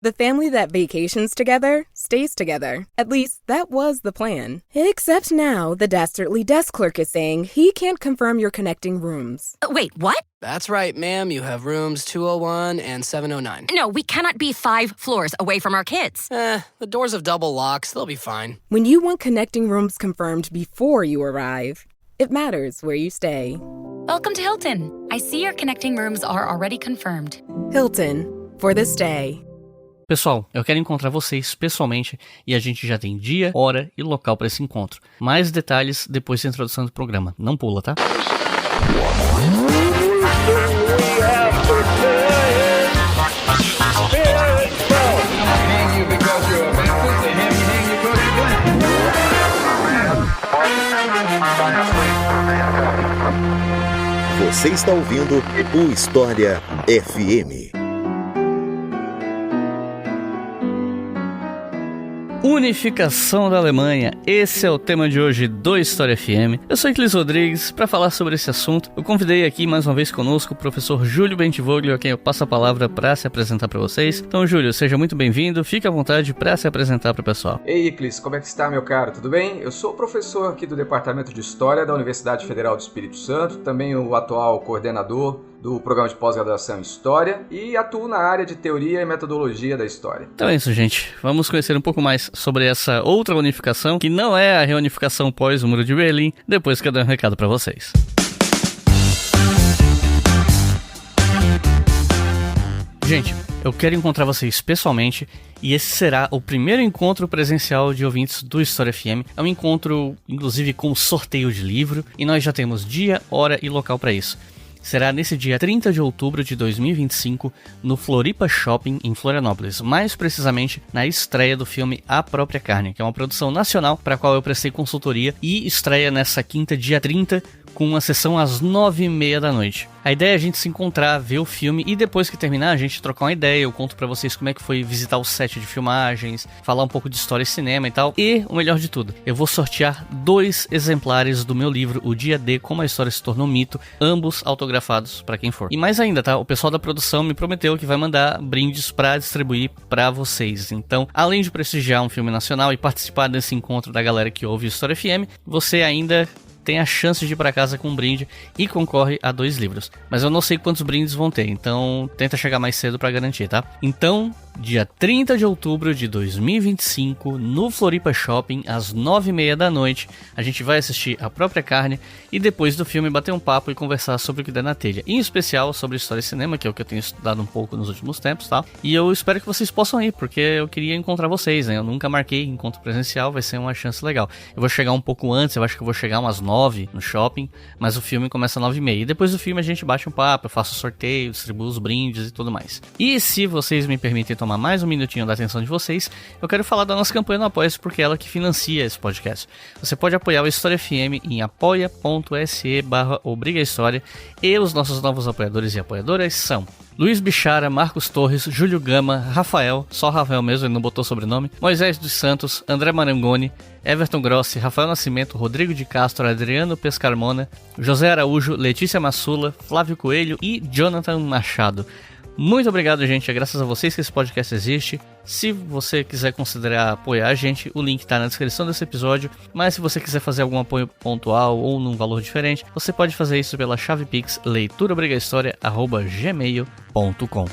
The family that vacations together stays together. At least, that was the plan. Except now, the Dastardly desk clerk is saying he can't confirm your connecting rooms. Wait, what? That's right, ma'am. You have rooms 201 and 709. No, we cannot be 5 floors away from our kids. The doors have double locks. They'll be fine. When you want connecting rooms confirmed before you arrive, it matters where you stay. Welcome to Hilton. I see your connecting rooms are already confirmed. Hilton, for the stay. Pessoal, eu quero encontrar vocês pessoalmente e a gente já tem dia, hora e local para esse encontro. Mais detalhes depois da introdução do programa. Não pula, tá? Você está ouvindo o História FM. Unificação da Alemanha, esse é o tema de hoje do História FM. Eu sou Iclis Rodrigues. Para falar sobre esse assunto, eu convidei aqui mais uma vez conosco o professor Júlio Bentivoglio, a quem eu passo a palavra para se apresentar para vocês. Então, Júlio, seja muito bem-vindo, fique à vontade para se apresentar para o pessoal. Ei, Iclis, como é que está, meu caro? Tudo bem? Eu sou professor aqui do Departamento de História da Universidade Federal do Espírito Santo, também o atual coordenador do programa de pós-graduação em História e atuo na área de Teoria e Metodologia da História. Então é isso, gente. Vamos conhecer um pouco mais sobre essa outra unificação, que não é a reunificação pós o Muro de Berlim, depois que eu der um recado para vocês. Gente, eu quero encontrar vocês pessoalmente e esse será o primeiro encontro presencial de ouvintes do História FM. É um encontro, inclusive, com sorteio de livro e nós já temos dia, hora e local para isso. Será nesse dia 30 de outubro de 2025, no Floripa Shopping, em Florianópolis. Mais precisamente, na estreia do filme A Própria Carne, que é uma produção nacional para a qual eu prestei consultoria e estreia nessa quinta, dia 30, com uma sessão às 9h30 da noite. A ideia é a gente se encontrar, ver o filme e depois que terminar a gente trocar uma ideia. Eu conto pra vocês como é que foi visitar o set de filmagens, falar um pouco de história e cinema e tal. E, o melhor de tudo, eu vou sortear 2 exemplares do meu livro, O Dia D, Como a História se Tornou Mito, ambos autografados pra quem for. E mais ainda, tá? O pessoal da produção me prometeu que vai mandar brindes pra distribuir pra vocês. Então, além de prestigiar um filme nacional e participar desse encontro da galera que ouve História FM, você ainda tem a chance de ir para casa com um brinde e concorre a 2 livros. Mas eu não sei quantos brindes vão ter, então tenta chegar mais cedo para garantir, tá? Então, dia 30 de outubro de 2025, no Floripa Shopping, às 9h30 da noite, a gente vai assistir A Própria Carne e depois do filme bater um papo e conversar sobre o que der na telha. Em especial sobre história e cinema, que é o que eu tenho estudado um pouco nos últimos tempos, tá? E eu espero que vocês possam ir, porque eu queria encontrar vocês, né? Eu nunca marquei encontro presencial, vai ser uma chance legal. Eu vou chegar um pouco antes, eu acho que eu vou chegar umas 9 no shopping, mas o filme começa às 9h30. E depois do filme a gente bate um papo, eu faço sorteio, distribuo os brindes e tudo mais. E se vocês me permitem tomar mais um minutinho da atenção de vocês, eu quero falar da nossa campanha no Apoia-se, porque é ela que financia esse podcast. Você pode apoiar o História FM em apoia.se/obrigahistoria e os nossos novos apoiadores e apoiadoras são Luiz Bichara, Marcos Torres, Júlio Gama, Rafael, só Rafael mesmo, ele não botou sobrenome, Moisés dos Santos, André Marangoni, Everton Grossi, Rafael Nascimento, Rodrigo de Castro, Adriano Pescarmona, José Araújo, Letícia Massula, Flávio Coelho e Jonathan Machado. Muito obrigado, gente. É graças a vocês que esse podcast existe. Se você quiser considerar apoiar a gente, o link está na descrição desse episódio. Mas se você quiser fazer algum apoio pontual ou num valor diferente, você pode fazer isso pela chave Pix leituraobrigahistoria@gmail.com.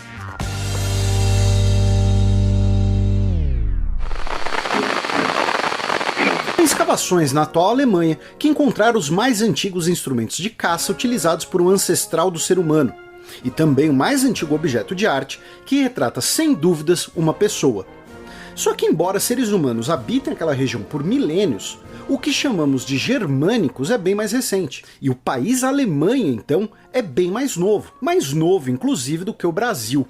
Escavações na atual Alemanha que encontraram os mais antigos instrumentos de caça utilizados por um ancestral do ser humano. E também o mais antigo objeto de arte que retrata sem dúvidas uma pessoa. Só que embora seres humanos habitem aquela região por milênios, o que chamamos de germânicos é bem mais recente. E o país Alemanha, então, é bem mais novo inclusive do que o Brasil.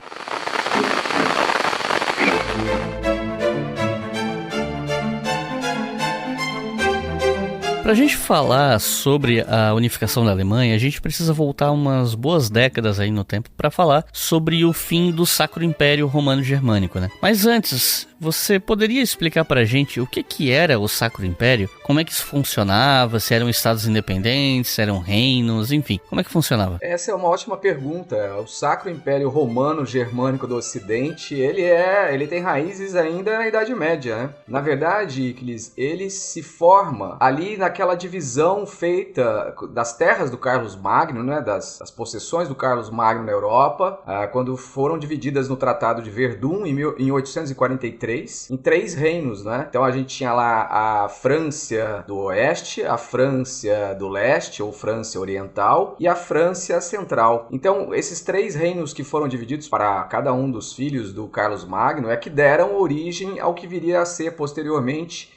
Pra gente falar sobre a unificação da Alemanha, a gente precisa voltar umas boas décadas aí no tempo para falar sobre o fim do Sacro Império Romano-Germânico, né? Mas antes, você poderia explicar pra gente o que era o Sacro Império? Como é que isso funcionava? Se eram estados independentes, se eram reinos, enfim, como é que funcionava? Essa é uma ótima pergunta. O Sacro Império Romano-Germânico do Ocidente, ele tem raízes ainda na Idade Média, né? Na verdade, Iclis, ele se forma ali naquela divisão feita das terras do Carlos Magno, né? Das possessões do Carlos Magno na Europa, quando foram divididas no Tratado de Verdun em 843, em 3 reinos, né? Então a gente tinha lá a França do Oeste, a França do Leste, ou França Oriental, e a França Central. Então, esses 3 reinos que foram divididos para cada um dos filhos do Carlos Magno é que deram origem ao que viria a ser posteriormente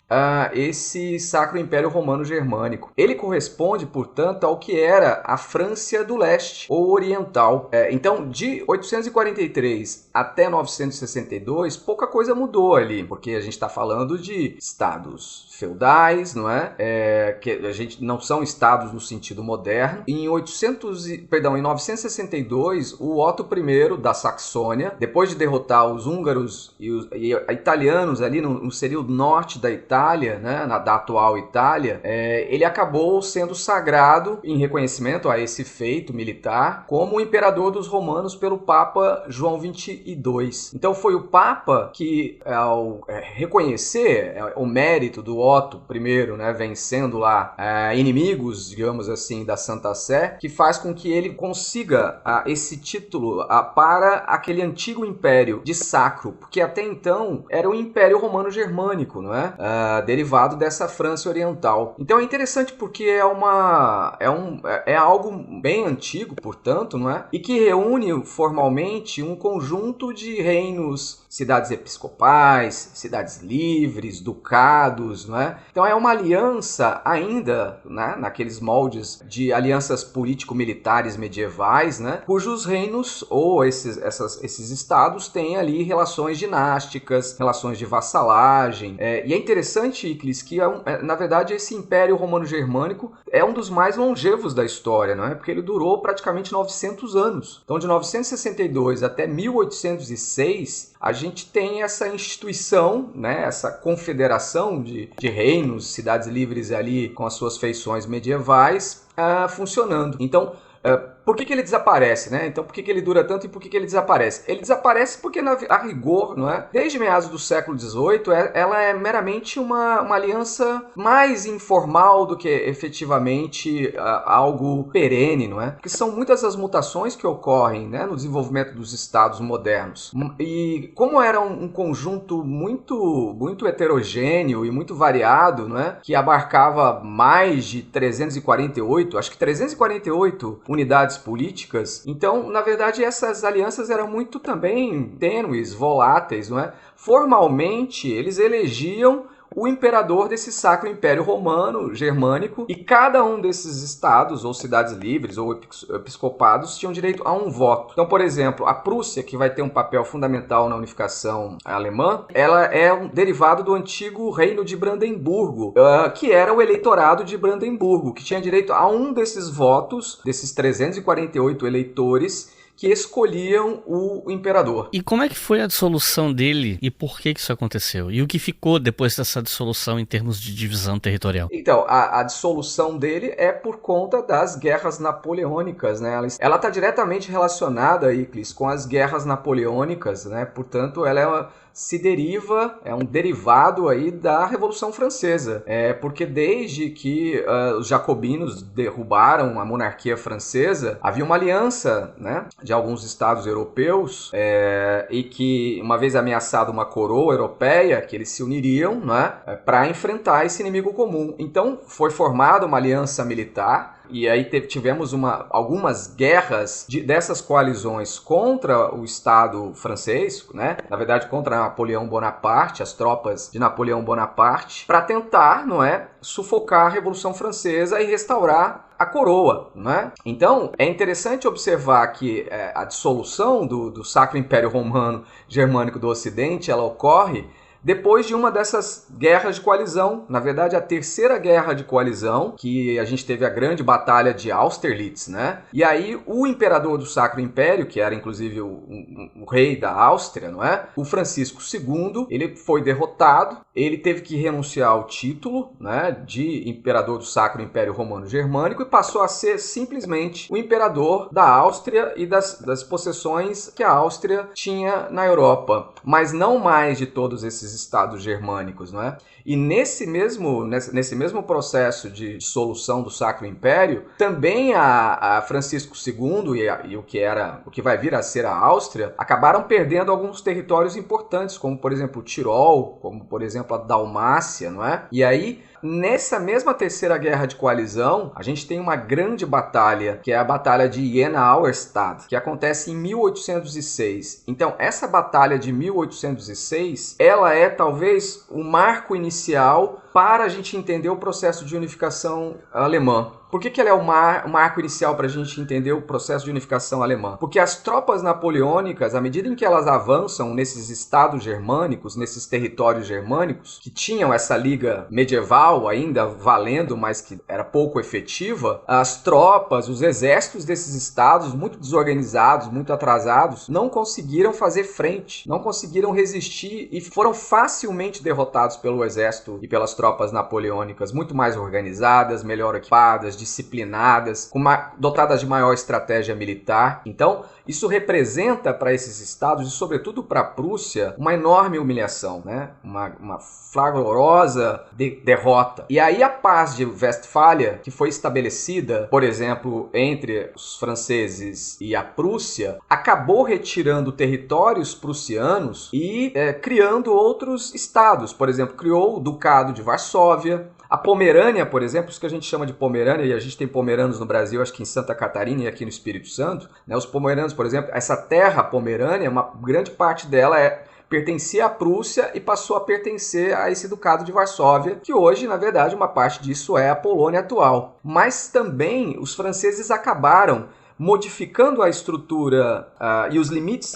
esse Sacro Império Romano-Germânico. Ele corresponde, portanto, ao que era a França do Leste, ou Oriental. Então, de 843 até 962, pouca coisa mudou ali, porque a gente está falando de estados feudais, não é? Que a gente não são estados no sentido moderno. Em 962, o Otto I da Saxônia, depois de derrotar os húngaros e italianos ali no seria o norte da Itália, né, da atual Itália, ele acabou sendo sagrado em reconhecimento a esse feito militar como o imperador dos romanos pelo Papa João XXII. Então foi o Papa que, ao reconhecer o mérito do Otto I, né, vencendo lá inimigos, digamos assim, da Santa Sé, que faz com que ele consiga esse título para aquele antigo império de Sacro, porque até então era o Império Romano-Germânico, não é? Derivado dessa França Oriental. Então é interessante porque é algo bem antigo, portanto, não é? E que reúne formalmente um conjunto de reinos, cidades episcopais, cidades livres, ducados, não é? Então é uma aliança ainda, né, naqueles moldes de alianças político-militares medievais, né, cujos reinos ou esses estados têm ali relações dinásticas, relações de vassalagem. E é interessante, Iclis, que na verdade esse Império Romano-Germânico é um dos mais longevos da história, não é? Porque ele durou praticamente 900 anos. Então de 962 até 1806, a gente tem essa instituição, né, essa confederação de reinos, cidades livres ali com as suas feições medievais funcionando. Então, por que ele desaparece, né? Então, por que ele dura tanto e por que ele desaparece? Ele desaparece porque, a rigor, não é? Desde meados do século XVIII, ela é meramente uma aliança mais informal do que efetivamente algo perene, não é? Porque são muitas as mutações que ocorrem, né, no desenvolvimento dos estados modernos. E como era um conjunto muito, muito heterogêneo e muito variado, não é? Que abarcava mais de 348, acho que 348 unidades políticas, então, na verdade, essas alianças eram muito também tênues, voláteis, não é? Formalmente, eles elegiam o imperador desse Sacro Império Romano Germânico, e cada um desses estados, ou cidades livres, ou episcopados, tinham direito a um voto. Então, por exemplo, a Prússia, que vai ter um papel fundamental na unificação alemã, ela é um derivado do antigo Reino de Brandemburgo, que era o eleitorado de Brandemburgo, que tinha direito a um desses votos, desses 348 eleitores, que escolhiam o imperador. E como é que foi a dissolução dele e por que isso aconteceu? E o que ficou depois dessa dissolução em termos de divisão territorial? Então, a dissolução dele é por conta das guerras napoleônicas, né? Ela está diretamente relacionada, Iclis, com as guerras napoleônicas, né? Portanto, ela é um derivado aí da Revolução Francesa. Porque desde que os jacobinos derrubaram a monarquia francesa, havia uma aliança, né, de alguns estados europeus e que, uma vez ameaçada uma coroa europeia, que eles se uniriam, né, para enfrentar esse inimigo comum. Então foi formada uma aliança militar. E aí tivemos algumas guerras dessas coalizões contra o Estado francês, né? Na verdade, contra Napoleão Bonaparte, as tropas de Napoleão Bonaparte, para tentar, não é, sufocar a Revolução Francesa e restaurar a coroa, né? Então, é interessante observar que a dissolução do Sacro Império Romano Germânico do Ocidente, ela ocorre depois de uma dessas guerras de coalizão, na verdade a terceira guerra de coalizão, que a gente teve a grande batalha de Austerlitz, né? E aí o imperador do Sacro Império, que era inclusive o rei da Áustria, não é? O Francisco II, ele foi derrotado, ele teve que renunciar ao título, né, de imperador do Sacro Império Romano Germânico e passou a ser simplesmente o imperador da Áustria e das possessões que a Áustria tinha na Europa, mas não mais de todos esses estados germânicos, não é? E nesse mesmo processo de dissolução do Sacro Império, também a Francisco II e o que vai vir a ser a Áustria acabaram perdendo alguns territórios importantes, como por exemplo o Tirol, como por exemplo a Dalmácia, não é? E aí, nessa mesma terceira guerra de coalizão, a gente tem uma grande batalha, que é a Batalha de Jena-Auerstadt, que acontece em 1806. Então, essa batalha de 1806, ela é talvez o marco inicial para a gente entender o processo de unificação alemã. Por que ela é o marco inicial para a gente entender o processo de unificação alemã? Porque as tropas napoleônicas, à medida em que elas avançam nesses estados germânicos, nesses territórios germânicos, que tinham essa liga medieval ainda valendo, mas que era pouco efetiva, as tropas, os exércitos desses estados, muito desorganizados, muito atrasados, não conseguiram fazer frente, não conseguiram resistir e foram facilmente derrotados pelo exército e pelas tropas napoleônicas, muito mais organizadas, melhor equipadas, disciplinadas, dotadas de maior estratégia militar. Então, isso representa para esses estados, e sobretudo para a Prússia, uma enorme humilhação, né? Uma flagrosa derrota. E aí a paz de Westfália, que foi estabelecida, por exemplo, entre os franceses e a Prússia, acabou retirando territórios prussianos e criando outros estados. Por exemplo, criou o Ducado de Varsóvia. A Pomerânia, por exemplo, isso que a gente chama de Pomerânia, e a gente tem pomeranos no Brasil, acho que em Santa Catarina e aqui no Espírito Santo, né? Os pomeranos, por exemplo, essa terra Pomerânia, uma grande parte dela pertencia à Prússia e passou a pertencer a esse Ducado de Varsóvia, que hoje, na verdade, uma parte disso é a Polônia atual. Mas também os franceses acabaram modificando a estrutura e os limites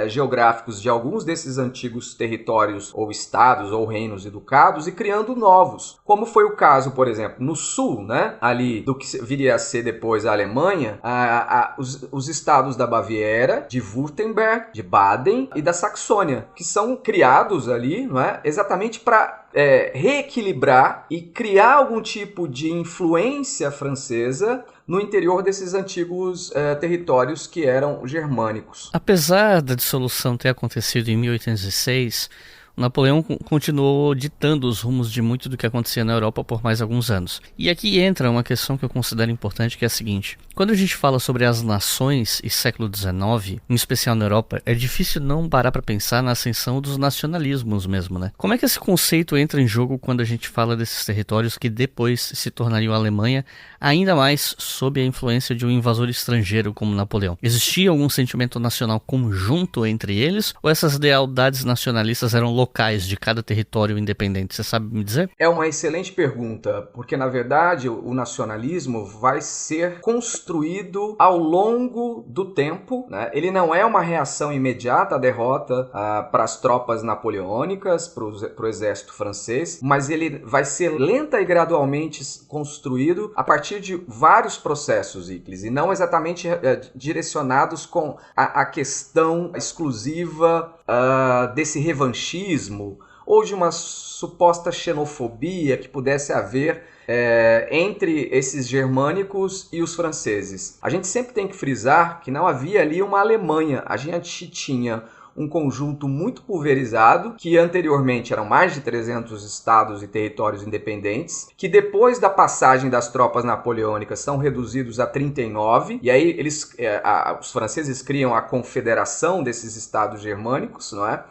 geográficos de alguns desses antigos territórios, ou estados, ou reinos e ducados, e criando novos. Como foi o caso, por exemplo, no sul, né, ali do que viria a ser depois a Alemanha, os estados da Baviera, de Württemberg, de Baden e da Saxônia, que são criados ali, não é, exatamente para reequilibrar e criar algum tipo de influência francesa no interior desses antigos territórios que eram germânicos. Apesar da dissolução ter acontecido em 1806, Napoleão continuou ditando os rumos de muito do que acontecia na Europa por mais alguns anos. E aqui entra uma questão que eu considero importante, que é a seguinte: quando a gente fala sobre as nações e século XIX, em especial na Europa, é difícil não parar para pensar na ascensão dos nacionalismos mesmo, né? Como é que esse conceito entra em jogo quando a gente fala desses territórios que depois se tornariam a Alemanha, ainda mais sob a influência de um invasor estrangeiro como Napoleão? Existia algum sentimento nacional conjunto entre eles, ou essas lealdades nacionalistas eram locais de cada território independente? Você sabe me dizer? É uma excelente pergunta, porque na verdade o nacionalismo vai ser construído ao longo do tempo, né? Ele não é uma reação imediata à derrota para as tropas napoleônicas, para o exército francês, mas ele vai ser lenta e gradualmente construído a partir de vários processos, Iclis, e não exatamente direcionados com a questão exclusiva desse revanchismo ou de uma suposta xenofobia que pudesse haver entre esses germânicos e os franceses. A gente sempre tem que frisar que não havia ali uma Alemanha, a gente tinha um conjunto muito pulverizado, que anteriormente eram mais de 300 estados e territórios independentes, que depois da passagem das tropas napoleônicas são reduzidos a 39, e aí os franceses criam a confederação desses estados germânicos, não é?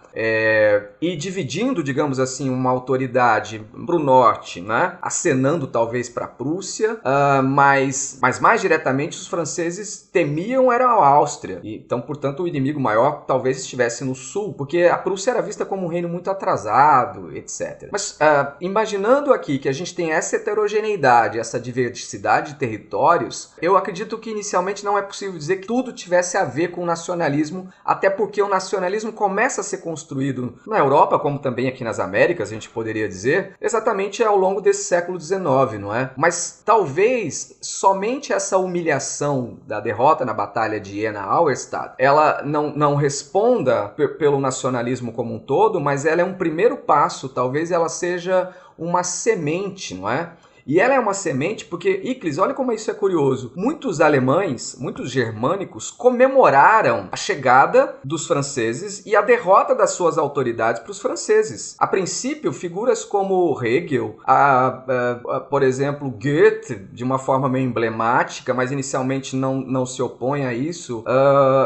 E dividindo, digamos assim, uma autoridade para o norte, né? Acenando talvez para a Prússia, mas mais diretamente os franceses temiam era a Áustria, e, então, portanto, o inimigo maior talvez estivesse no sul, porque a Prússia era vista como um reino muito atrasado, etc. Mas imaginando aqui que a gente tem essa heterogeneidade, essa diversidade de territórios, eu acredito que inicialmente não é possível dizer que tudo tivesse a ver com o nacionalismo, até porque o nacionalismo começa a ser construído construído na Europa, como também aqui nas Américas, a gente poderia dizer, exatamente ao longo desse século XIX, não é? Mas talvez somente essa humilhação da derrota na Batalha de Jena-Auerstadt, ela não responda pelo nacionalismo como um todo, mas ela é um primeiro passo, talvez ela seja uma semente, não é? E ela é uma semente porque, Iclis, olha como isso é curioso. Muitos alemães, muitos germânicos comemoraram a chegada dos franceses e a derrota das suas autoridades para os franceses. A princípio, figuras como Hegel, por exemplo, Goethe, de uma forma meio emblemática, mas inicialmente não se opõe a isso.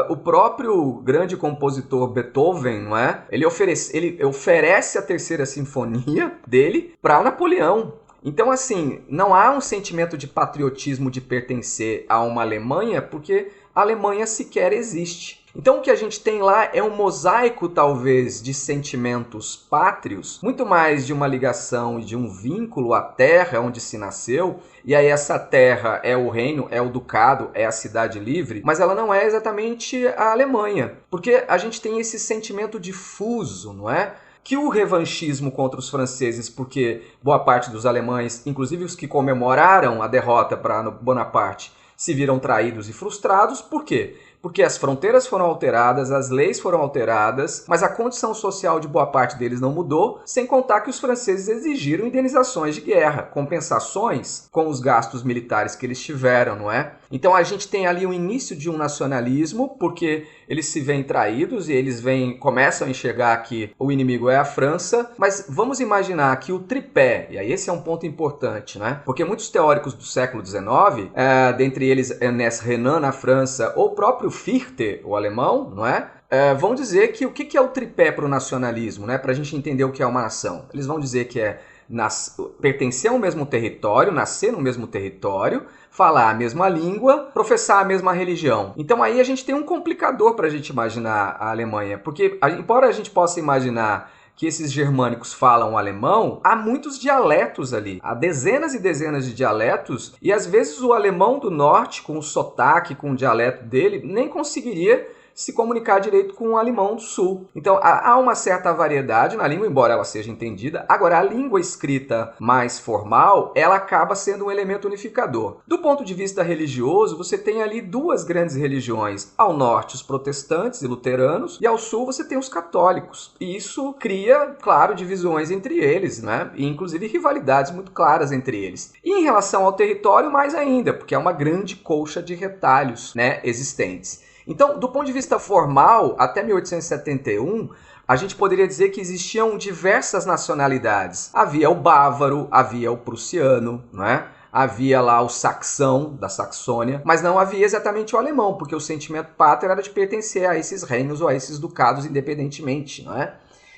O próprio grande compositor Beethoven, não é? Ele oferece a terceira sinfonia dele para Napoleão. Então, assim, não há um sentimento de patriotismo de pertencer a uma Alemanha, porque a Alemanha sequer existe. Então, o que a gente tem lá é um mosaico, talvez, de sentimentos pátrios, muito mais de uma ligação e de um vínculo à terra onde se nasceu, e aí essa terra é o reino, é o ducado, é a cidade livre, mas ela não é exatamente a Alemanha, porque a gente tem esse sentimento difuso, não é? Que o revanchismo contra os franceses, porque boa parte dos alemães, inclusive os que comemoraram a derrota para Bonaparte, se viram traídos e frustrados. Por quê? Porque as fronteiras foram alteradas, as leis foram alteradas, mas a condição social de boa parte deles não mudou, sem contar que os franceses exigiram indenizações de guerra, compensações com os gastos militares que eles tiveram, não é? Então a gente tem ali o início de um nacionalismo, porque eles se veem traídos e eles começam a enxergar que o inimigo é a França, mas vamos imaginar que o tripé, e aí esse é um ponto importante, né? Porque muitos teóricos do século XIX, dentre eles Ernest Renan na França, ou o próprio Fichte, o alemão, não é? Vão dizer que o que é o tripé para o nacionalismo, né? Para a gente entender o que é uma nação. Eles vão dizer que é pertencer ao mesmo território, nascer no mesmo território, falar a mesma língua, professar a mesma religião. Então aí a gente tem um complicador para a gente imaginar a Alemanha, porque embora a gente possa imaginar que esses germânicos falam alemão, há muitos dialetos ali, há dezenas e dezenas de dialetos, e às vezes o alemão do norte, com o sotaque, com o dialeto dele, nem conseguiria se comunicar direito com o alemão do sul. Então há uma certa variedade na língua, embora ela seja entendida. Agora, a língua escrita mais formal, ela acaba sendo um elemento unificador. Do ponto de vista religioso, você tem ali duas grandes religiões. Ao norte, os protestantes e luteranos, e ao sul você tem os católicos. E isso cria, claro, divisões entre eles, né? E inclusive rivalidades muito claras entre eles. E em relação ao território, mais ainda, porque é uma grande colcha de retalhos, né, existentes. Então, do ponto de vista formal, até 1871, a gente poderia dizer que existiam diversas nacionalidades. Havia o bávaro, havia o prussiano, não é? Havia lá o saxão, da Saxônia, mas não havia exatamente o alemão, porque o sentimento pátrio era de pertencer a esses reinos ou a esses ducados independentemente, não é?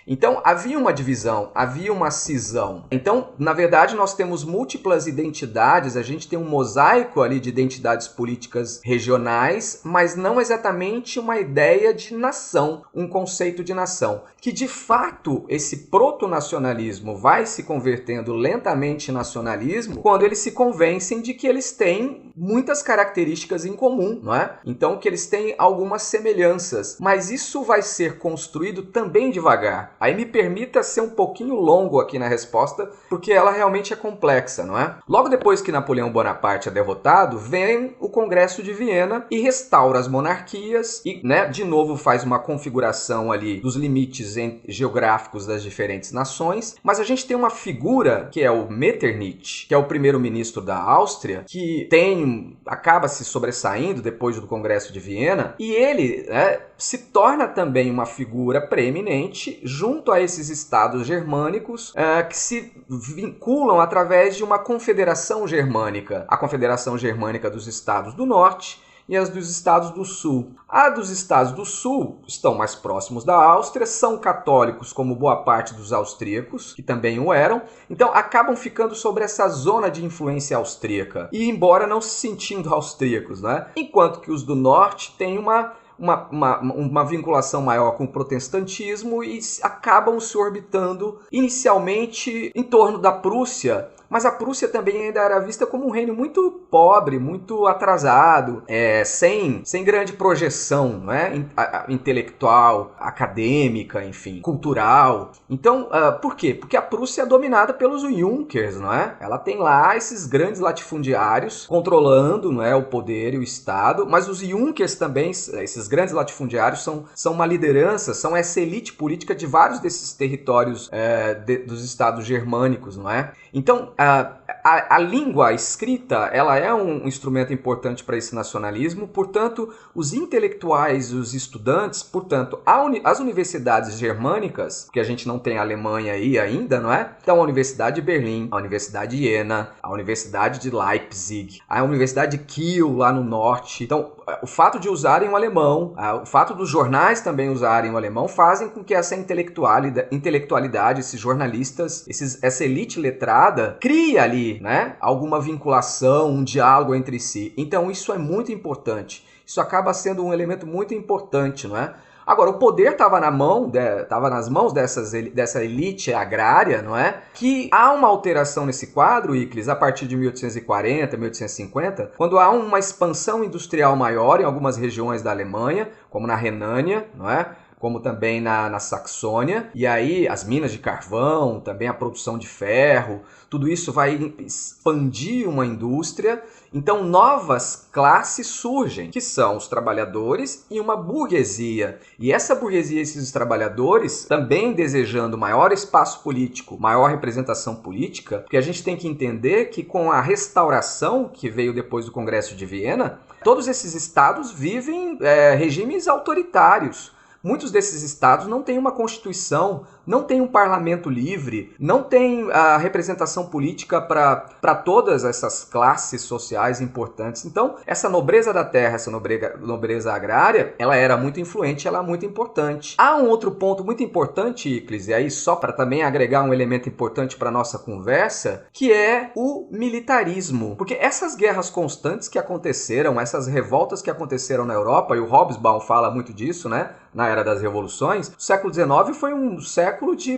Então, havia uma divisão, havia uma cisão. Então, na verdade, nós temos múltiplas identidades, a gente tem um mosaico ali de identidades políticas regionais, mas não exatamente uma ideia de nação, um conceito de nação. Que, de fato, esse proto-nacionalismo vai se convertendo lentamente em nacionalismo quando eles se convencem de que eles têm muitas características em comum, não é? Então, que eles têm algumas semelhanças. Mas isso vai ser construído também devagar. Aí me permita ser um pouquinho longo aqui na resposta, porque ela realmente é complexa, não é? Logo depois que Napoleão Bonaparte é derrotado, vem o Congresso de Viena e restaura as monarquias e, né, de novo faz uma configuração ali dos limites geográficos das diferentes nações. Mas a gente tem uma figura que é o Metternich, que é o primeiro-ministro da Áustria, que acaba se sobressaindo depois do Congresso de Viena, e ele, né, se torna também uma figura preeminente junto a esses estados germânicos que se vinculam através de uma confederação germânica. A Confederação Germânica dos Estados do Norte e as dos Estados do Sul. A dos Estados do Sul estão mais próximos da Áustria, são católicos como boa parte dos austríacos, que também o eram, então acabam ficando sobre essa zona de influência austríaca, e embora não se sentindo austríacos, né? Enquanto que os do Norte têm uma vinculação maior com o protestantismo e acabam se orbitando inicialmente em torno da Prússia, mas a Prússia também ainda era vista como um reino muito pobre, muito atrasado, sem grande projeção, né? Intelectual, acadêmica, enfim, cultural. Então, por quê? Porque a Prússia é dominada pelos Junkers, não é? Ela tem lá esses grandes latifundiários controlando, não é, o poder e o Estado, mas os Junkers também, esses grandes latifundiários, são uma liderança, são essa elite política de vários desses territórios dos estados germânicos, não é? Então, a língua escrita, ela é um instrumento importante para esse nacionalismo, portanto, os intelectuais, os estudantes, portanto, as universidades germânicas, que a gente não tem a Alemanha aí ainda, não é? Então, a Universidade de Berlim, a Universidade de Jena, a Universidade de Leipzig, a Universidade de Kiel, lá no norte. Então, o fato de usarem o alemão, o fato dos jornais também usarem o alemão, fazem com que essa intelectualidade, esses jornalistas, essa elite letrada, crie ali, né, alguma vinculação, um diálogo entre si. Então, isso é muito importante. Isso acaba sendo um elemento muito importante, não é? Agora, o poder estava nas mãos dessa elite agrária, não é? Que há uma alteração nesse quadro, Iclis, a partir de 1840, 1850, quando há uma expansão industrial maior em algumas regiões da Alemanha, como na Renânia, não é? Como também na Saxônia, e aí as minas de carvão, também a produção de ferro, tudo isso vai expandir uma indústria. Então novas classes surgem, que são os trabalhadores e uma burguesia. E essa burguesia e esses trabalhadores, também desejando maior espaço político, maior representação política, porque a gente tem que entender que com a restauração que veio depois do Congresso de Viena, todos esses estados vivem regimes autoritários. Muitos desses estados não têm uma constituição, não têm um parlamento livre, não têm a representação política para todas essas classes sociais importantes. Então, essa nobreza da terra, essa nobreza agrária, ela era muito influente, ela é muito importante. Há um outro ponto muito importante, Iclis, e aí só para também agregar um elemento importante para a nossa conversa, que é o militarismo. Porque essas guerras constantes que aconteceram, essas revoltas que aconteceram na Europa, e o Hobsbawm fala muito disso, né? Na Era das Revoluções, o século XIX foi um século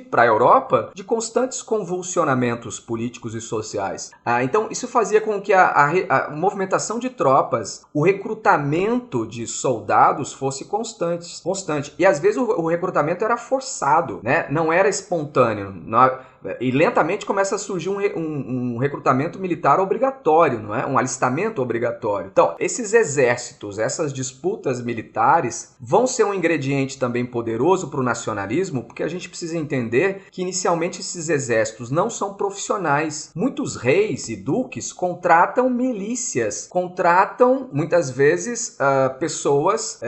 para a Europa, de constantes convulsionamentos políticos e sociais. Então, isso fazia com que a movimentação de tropas, o recrutamento de soldados fosse constante. E, às vezes, o recrutamento era forçado, né? Não era espontâneo. E lentamente começa a surgir um recrutamento militar obrigatório, não é? Um alistamento obrigatório. Então, esses exércitos, essas disputas militares vão ser um ingrediente também poderoso para o nacionalismo, porque a gente precisa entender que inicialmente esses exércitos não são profissionais. Muitos reis e duques contratam milícias, contratam muitas vezes pessoas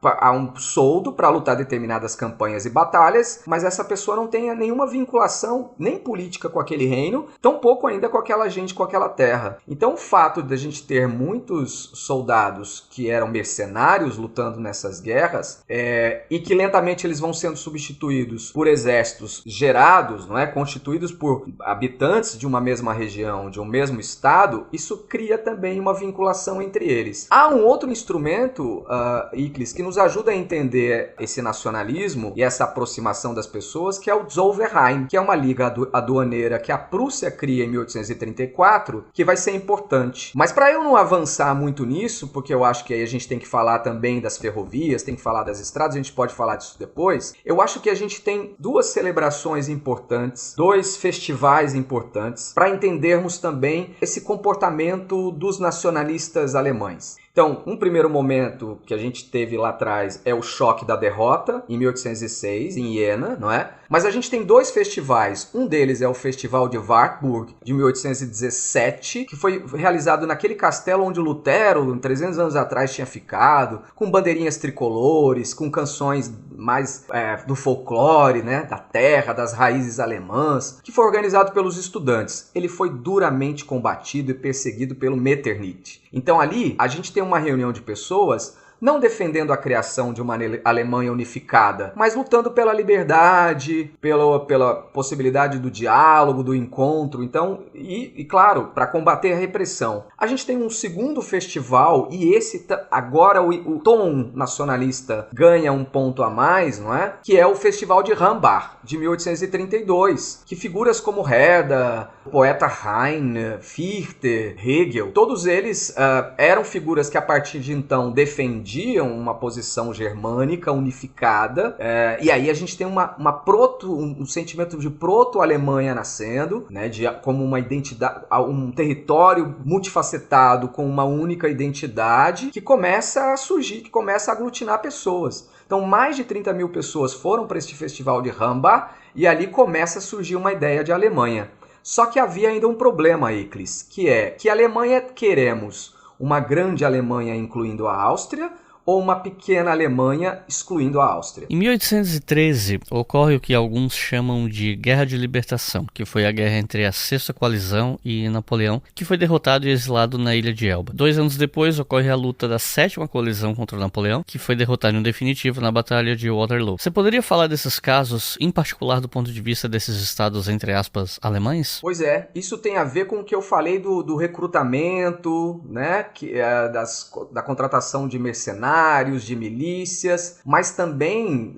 a um soldo para lutar determinadas campanhas e batalhas, mas essa pessoa não tem nenhuma vinculação nem política com aquele reino, tampouco ainda com aquela gente, com aquela terra. Então o fato de a gente ter muitos soldados que eram mercenários lutando nessas guerras e que lentamente eles vão sendo substituídos por exércitos gerados, não é? Constituídos por habitantes de uma mesma região, de um mesmo estado, isso cria também uma vinculação entre eles. Há um outro instrumento, Iclis, que nos ajuda a entender esse nacionalismo e essa aproximação das pessoas, que é o Zollverein, que é uma liga aduaneira que a Prússia cria em 1834, que vai ser importante. Mas para eu não avançar muito nisso, porque eu acho que aí a gente tem que falar também das ferrovias, tem que falar das estradas, a gente pode falar disso depois, eu acho que a gente tem duas celebrações importantes, dois festivais importantes, para entendermos também esse comportamento dos nacionalistas alemães. Então, um primeiro momento que a gente teve lá atrás é o choque da derrota, em 1806, em Jena, não é? Mas a gente tem dois festivais. Um deles é o Festival de Wartburg, de 1817, que foi realizado naquele castelo onde Lutero, 300 anos atrás, tinha ficado, com bandeirinhas tricolores, com canções mais do folclore, né? Da terra, das raízes alemãs, que foi organizado pelos estudantes. Ele foi duramente combatido e perseguido pelo Metternich. Então ali, a gente tem uma reunião de pessoas não defendendo a criação de uma Alemanha unificada, mas lutando pela liberdade, pela possibilidade do diálogo, do encontro, então, e claro, para combater a repressão. A gente tem um segundo festival, e esse agora o tom nacionalista ganha um ponto a mais, não é? Que é o Festival de Rambach, de 1832, que figuras como Herder, o poeta Heine, Fichte, Hegel, todos eles eram figuras que a partir de então defendiam uma posição germânica unificada, e aí a gente tem um sentimento de proto-Alemanha nascendo, né, como uma identidade, um território multifacetado com uma única identidade que começa a surgir, que começa a aglutinar pessoas. Então mais de 30 mil pessoas foram para este festival de Rambach e ali começa a surgir uma ideia de Alemanha. Só que havia ainda um problema, Iclis, que é que Alemanha queremos uma grande Alemanha incluindo a Áustria ou uma pequena Alemanha excluindo a Áustria. Em 1813 ocorre o que alguns chamam de Guerra de Libertação, que foi a guerra entre a Sexta Coalizão e Napoleão, que foi derrotado e exilado na ilha de Elba. 2 anos depois ocorre a luta da Sétima Coalizão contra Napoleão, que foi derrotado em definitivo na Batalha de Waterloo. Você poderia falar desses casos, em particular do ponto de vista desses estados, entre aspas, alemães? Pois é, isso tem a ver com o que eu falei do recrutamento, né, que é da contratação de mercenários, de milícias, mas também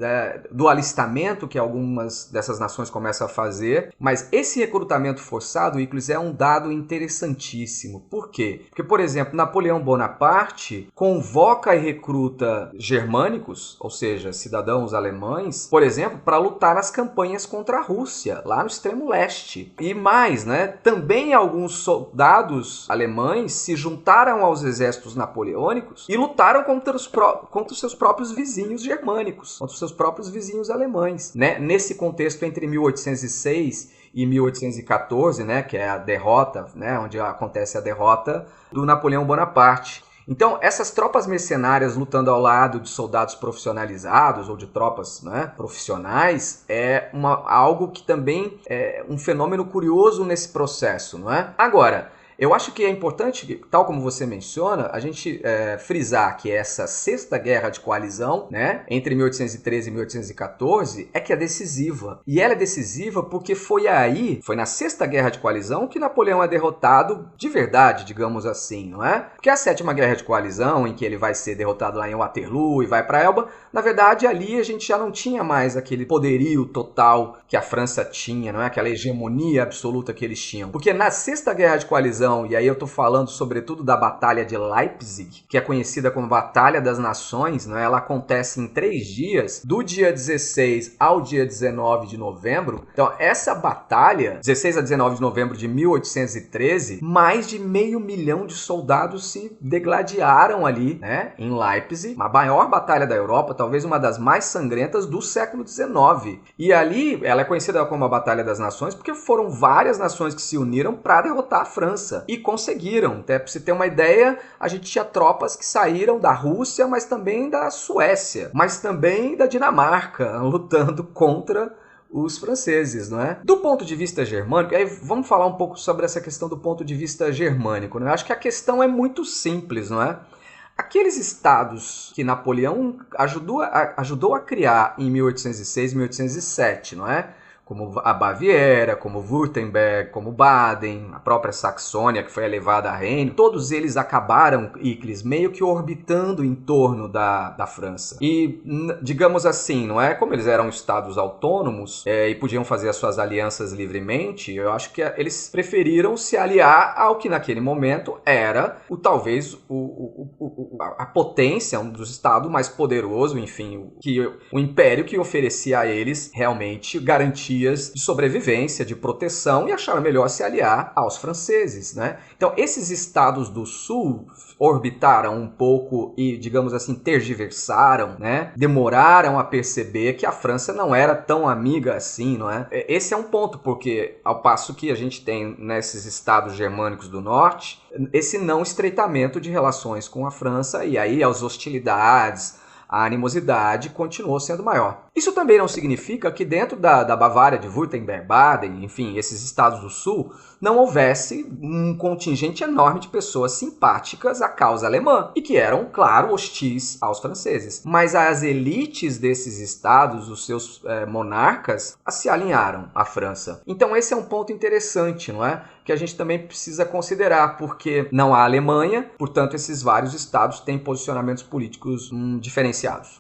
do alistamento que algumas dessas nações começam a fazer. Mas esse recrutamento forçado, Iclis, é um dado interessantíssimo. Por quê? Porque, por exemplo, Napoleão Bonaparte convoca e recruta germânicos, ou seja, cidadãos alemães, por exemplo, para lutar nas campanhas contra a Rússia, lá no extremo leste. E mais, né, também alguns soldados alemães se juntaram aos exércitos napoleônicos e lutaram contra os seus próprios vizinhos germânicos, contra os seus próprios vizinhos alemães, né? Nesse contexto entre 1806 e 1814, né, que é a derrota, né, onde acontece a derrota do Napoleão Bonaparte. Então, essas tropas mercenárias lutando ao lado de soldados profissionalizados ou de tropas, né, profissionais é algo que também é um fenômeno curioso nesse processo, não é? Agora, eu acho que é importante, tal como você menciona, a gente frisar que essa Sexta Guerra de Coalizão, né, entre 1813 e 1814, é que é decisiva. E ela é decisiva porque foi na Sexta Guerra de Coalizão que Napoleão é derrotado de verdade, digamos assim, não é? Porque a Sétima Guerra de Coalizão, em que ele vai ser derrotado lá em Waterloo e vai para Elba, na verdade ali a gente já não tinha mais aquele poderio total que a França tinha, não é? Aquela hegemonia absoluta que eles tinham. Porque na Sexta Guerra de Coalizão, e aí eu estou falando sobretudo da Batalha de Leipzig, que é conhecida como Batalha das Nações, né? Ela acontece em 3 dias, do dia 16 ao dia 19 de novembro. Então essa batalha, 16 a 19 de novembro de 1813, mais de 500 mil de soldados se degladiaram ali, né, em Leipzig, a maior batalha da Europa, talvez uma das mais sangrentas do século XIX. E ali ela é conhecida como a Batalha das Nações porque foram várias nações que se uniram para derrotar a França. E conseguiram. Até para você ter uma ideia, a gente tinha tropas que saíram da Rússia, mas também da Suécia, mas também da Dinamarca, lutando contra os franceses, não é? Do ponto de vista germânico, aí vamos falar um pouco sobre essa questão do ponto de vista germânico, não é? Eu acho que a questão é muito simples, não é? Aqueles estados que Napoleão ajudou a criar em 1806 e 1807, não é? Como a Baviera, como Württemberg, como Baden, a própria Saxônia, que foi elevada a reino, todos eles acabaram, Iclis, meio que orbitando em torno da França. E, digamos assim, não é? Como eles eram estados autônomos e podiam fazer as suas alianças livremente, eu acho que eles preferiram se aliar ao que naquele momento era talvez a potência, um dos estados mais poderosos, enfim, o império que oferecia a eles realmente garantia de sobrevivência, de proteção, e acharam melhor se aliar aos franceses, né? Então, esses estados do sul orbitaram um pouco e, digamos assim, tergiversaram, né? Demoraram a perceber que a França não era tão amiga assim, não é? Esse é um ponto, porque ao passo que a gente tem nesses estados germânicos do norte, esse não estreitamento de relações com a França, e aí as hostilidades, a animosidade continuou sendo maior. Isso também não significa que dentro da Bavária de Württemberg, Baden, enfim, esses estados do sul, não houvesse um contingente enorme de pessoas simpáticas à causa alemã e que eram, claro, hostis aos franceses. Mas as elites desses estados, os seus monarcas, se alinharam à França. Então esse é um ponto interessante, não é? Que a gente também precisa considerar, porque não há Alemanha, portanto esses vários estados têm posicionamentos políticos diferenciados.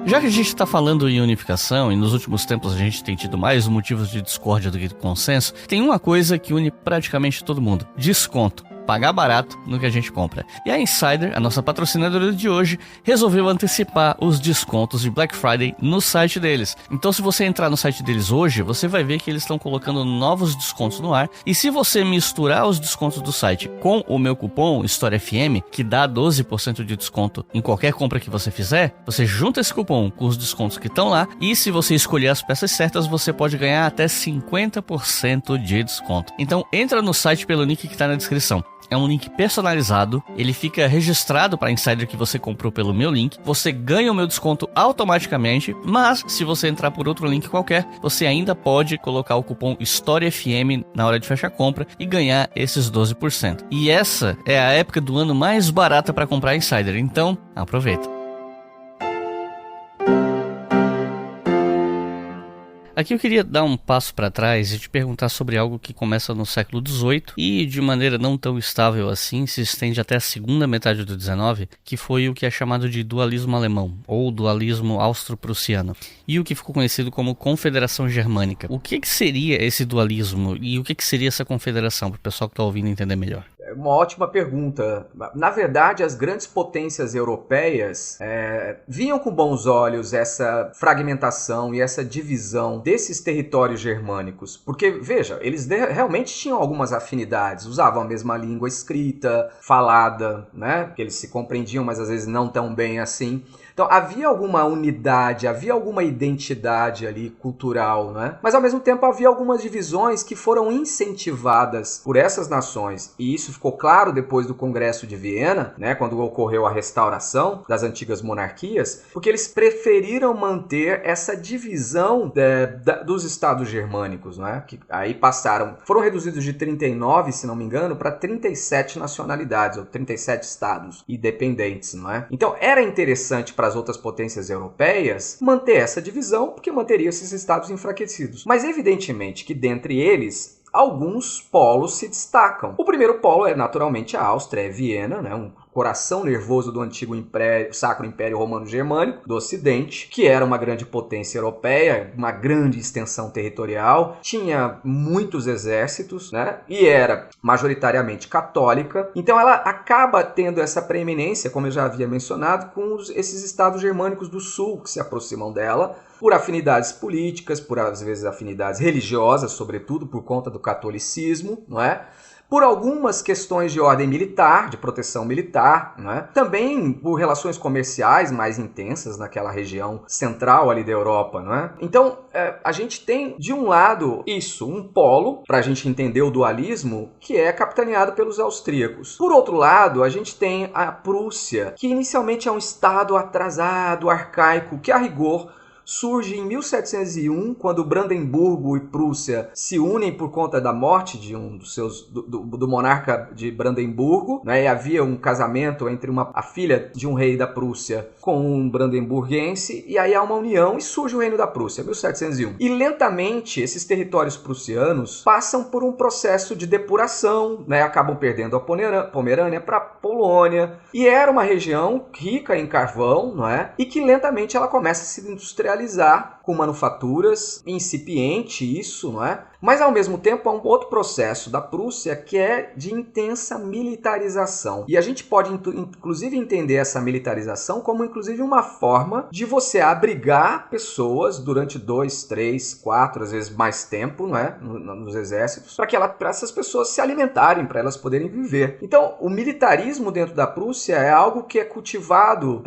Já que a gente está falando em unificação, e nos últimos tempos a gente tem tido mais motivos de discórdia do que de consenso, tem uma coisa que une praticamente todo mundo: desconto. Pagar barato no que a gente compra. E a Insider, a nossa patrocinadora de hoje, resolveu antecipar os descontos de Black Friday no site deles. Então, se você entrar no site deles hoje, você vai ver que eles estão colocando novos descontos no ar. E se você misturar os descontos do site com o meu cupom HistóriaFM, que dá 12% de desconto em qualquer compra que você fizer, você junta esse cupom com os descontos que estão lá, e se você escolher as peças certas, você pode ganhar até 50% de desconto. Então, entra no site pelo link que está na descrição. É um link personalizado, ele fica registrado para a Insider que você comprou pelo meu link, você ganha o meu desconto automaticamente, mas se você entrar por outro link qualquer, você ainda pode colocar o cupom HistóriaFM na hora de fechar a compra e ganhar esses 12%. E essa é a época do ano mais barata para comprar a Insider, então aproveita. Aqui eu queria dar um passo para trás e te perguntar sobre algo que começa no século XVIII e, de maneira não tão estável assim, se estende até a segunda metade do XIX, que foi o que é chamado de dualismo alemão, ou dualismo austro-prussiano, e o que ficou conhecido como Confederação Germânica. O que seria esse dualismo e o que seria essa confederação, para o pessoal que está ouvindo entender melhor? É uma ótima pergunta. Na verdade, as grandes potências europeias viam com bons olhos essa fragmentação e essa divisão desses territórios germânicos. Porque, veja, eles realmente tinham algumas afinidades, usavam a mesma língua escrita, falada, né? Que eles se compreendiam, mas às vezes não tão bem assim. Então havia alguma unidade, havia alguma identidade ali cultural, né? Mas ao mesmo tempo havia algumas divisões que foram incentivadas por essas nações. E isso ficou claro depois do Congresso de Viena, né? Quando ocorreu a restauração das antigas monarquias, porque eles preferiram manter essa divisão dos estados germânicos, né? Que aí foram reduzidos de 39, se não me engano, para 37 nacionalidades, ou 37 estados independentes, não é? Então era interessante para as outras potências europeias manter essa divisão, porque manteria esses estados enfraquecidos. Mas evidentemente que dentre eles alguns polos se destacam. O primeiro polo é naturalmente a Áustria, é Viena, né? Um coração nervoso do antigo Sacro Império Romano-Germânico do Ocidente, que era uma grande potência europeia, uma grande extensão territorial, tinha muitos exércitos, né? E era majoritariamente católica. Então ela acaba tendo essa preeminência, como eu já havia mencionado, com esses estados germânicos do sul que se aproximam dela, por afinidades políticas, por às vezes afinidades religiosas, sobretudo por conta do catolicismo, não é? Por algumas questões de ordem militar, de proteção militar, né? Também por relações comerciais mais intensas naquela região central ali da Europa, né? Então, a gente tem, de um lado, um polo, para a gente entender o dualismo, que é capitaneado pelos austríacos. Por outro lado, a gente tem a Prússia, que inicialmente é um estado atrasado, arcaico, que a rigor surge em 1701, quando Brandemburgo e Prússia se unem por conta da morte de um dos seus do monarca de Brandemburgo, né? E havia um casamento entre a filha de um rei da Prússia com um brandemburguense, e aí há uma união e surge o reino da Prússia, 1701. E lentamente esses territórios prussianos passam por um processo de depuração, né? Acabam perdendo a Pomerânia para a Polônia, e era uma região rica em carvão, não é? E que lentamente ela começa a se industrializar com manufaturas, incipiente isso, não é? Mas ao mesmo tempo há um outro processo da Prússia que é de intensa militarização. E a gente pode inclusive entender essa militarização como inclusive uma forma de você abrigar pessoas durante 2, 3, 4, às vezes mais tempo, não é? Nos exércitos, para essas pessoas se alimentarem, para elas poderem viver. Então o militarismo dentro da Prússia é algo que é cultivado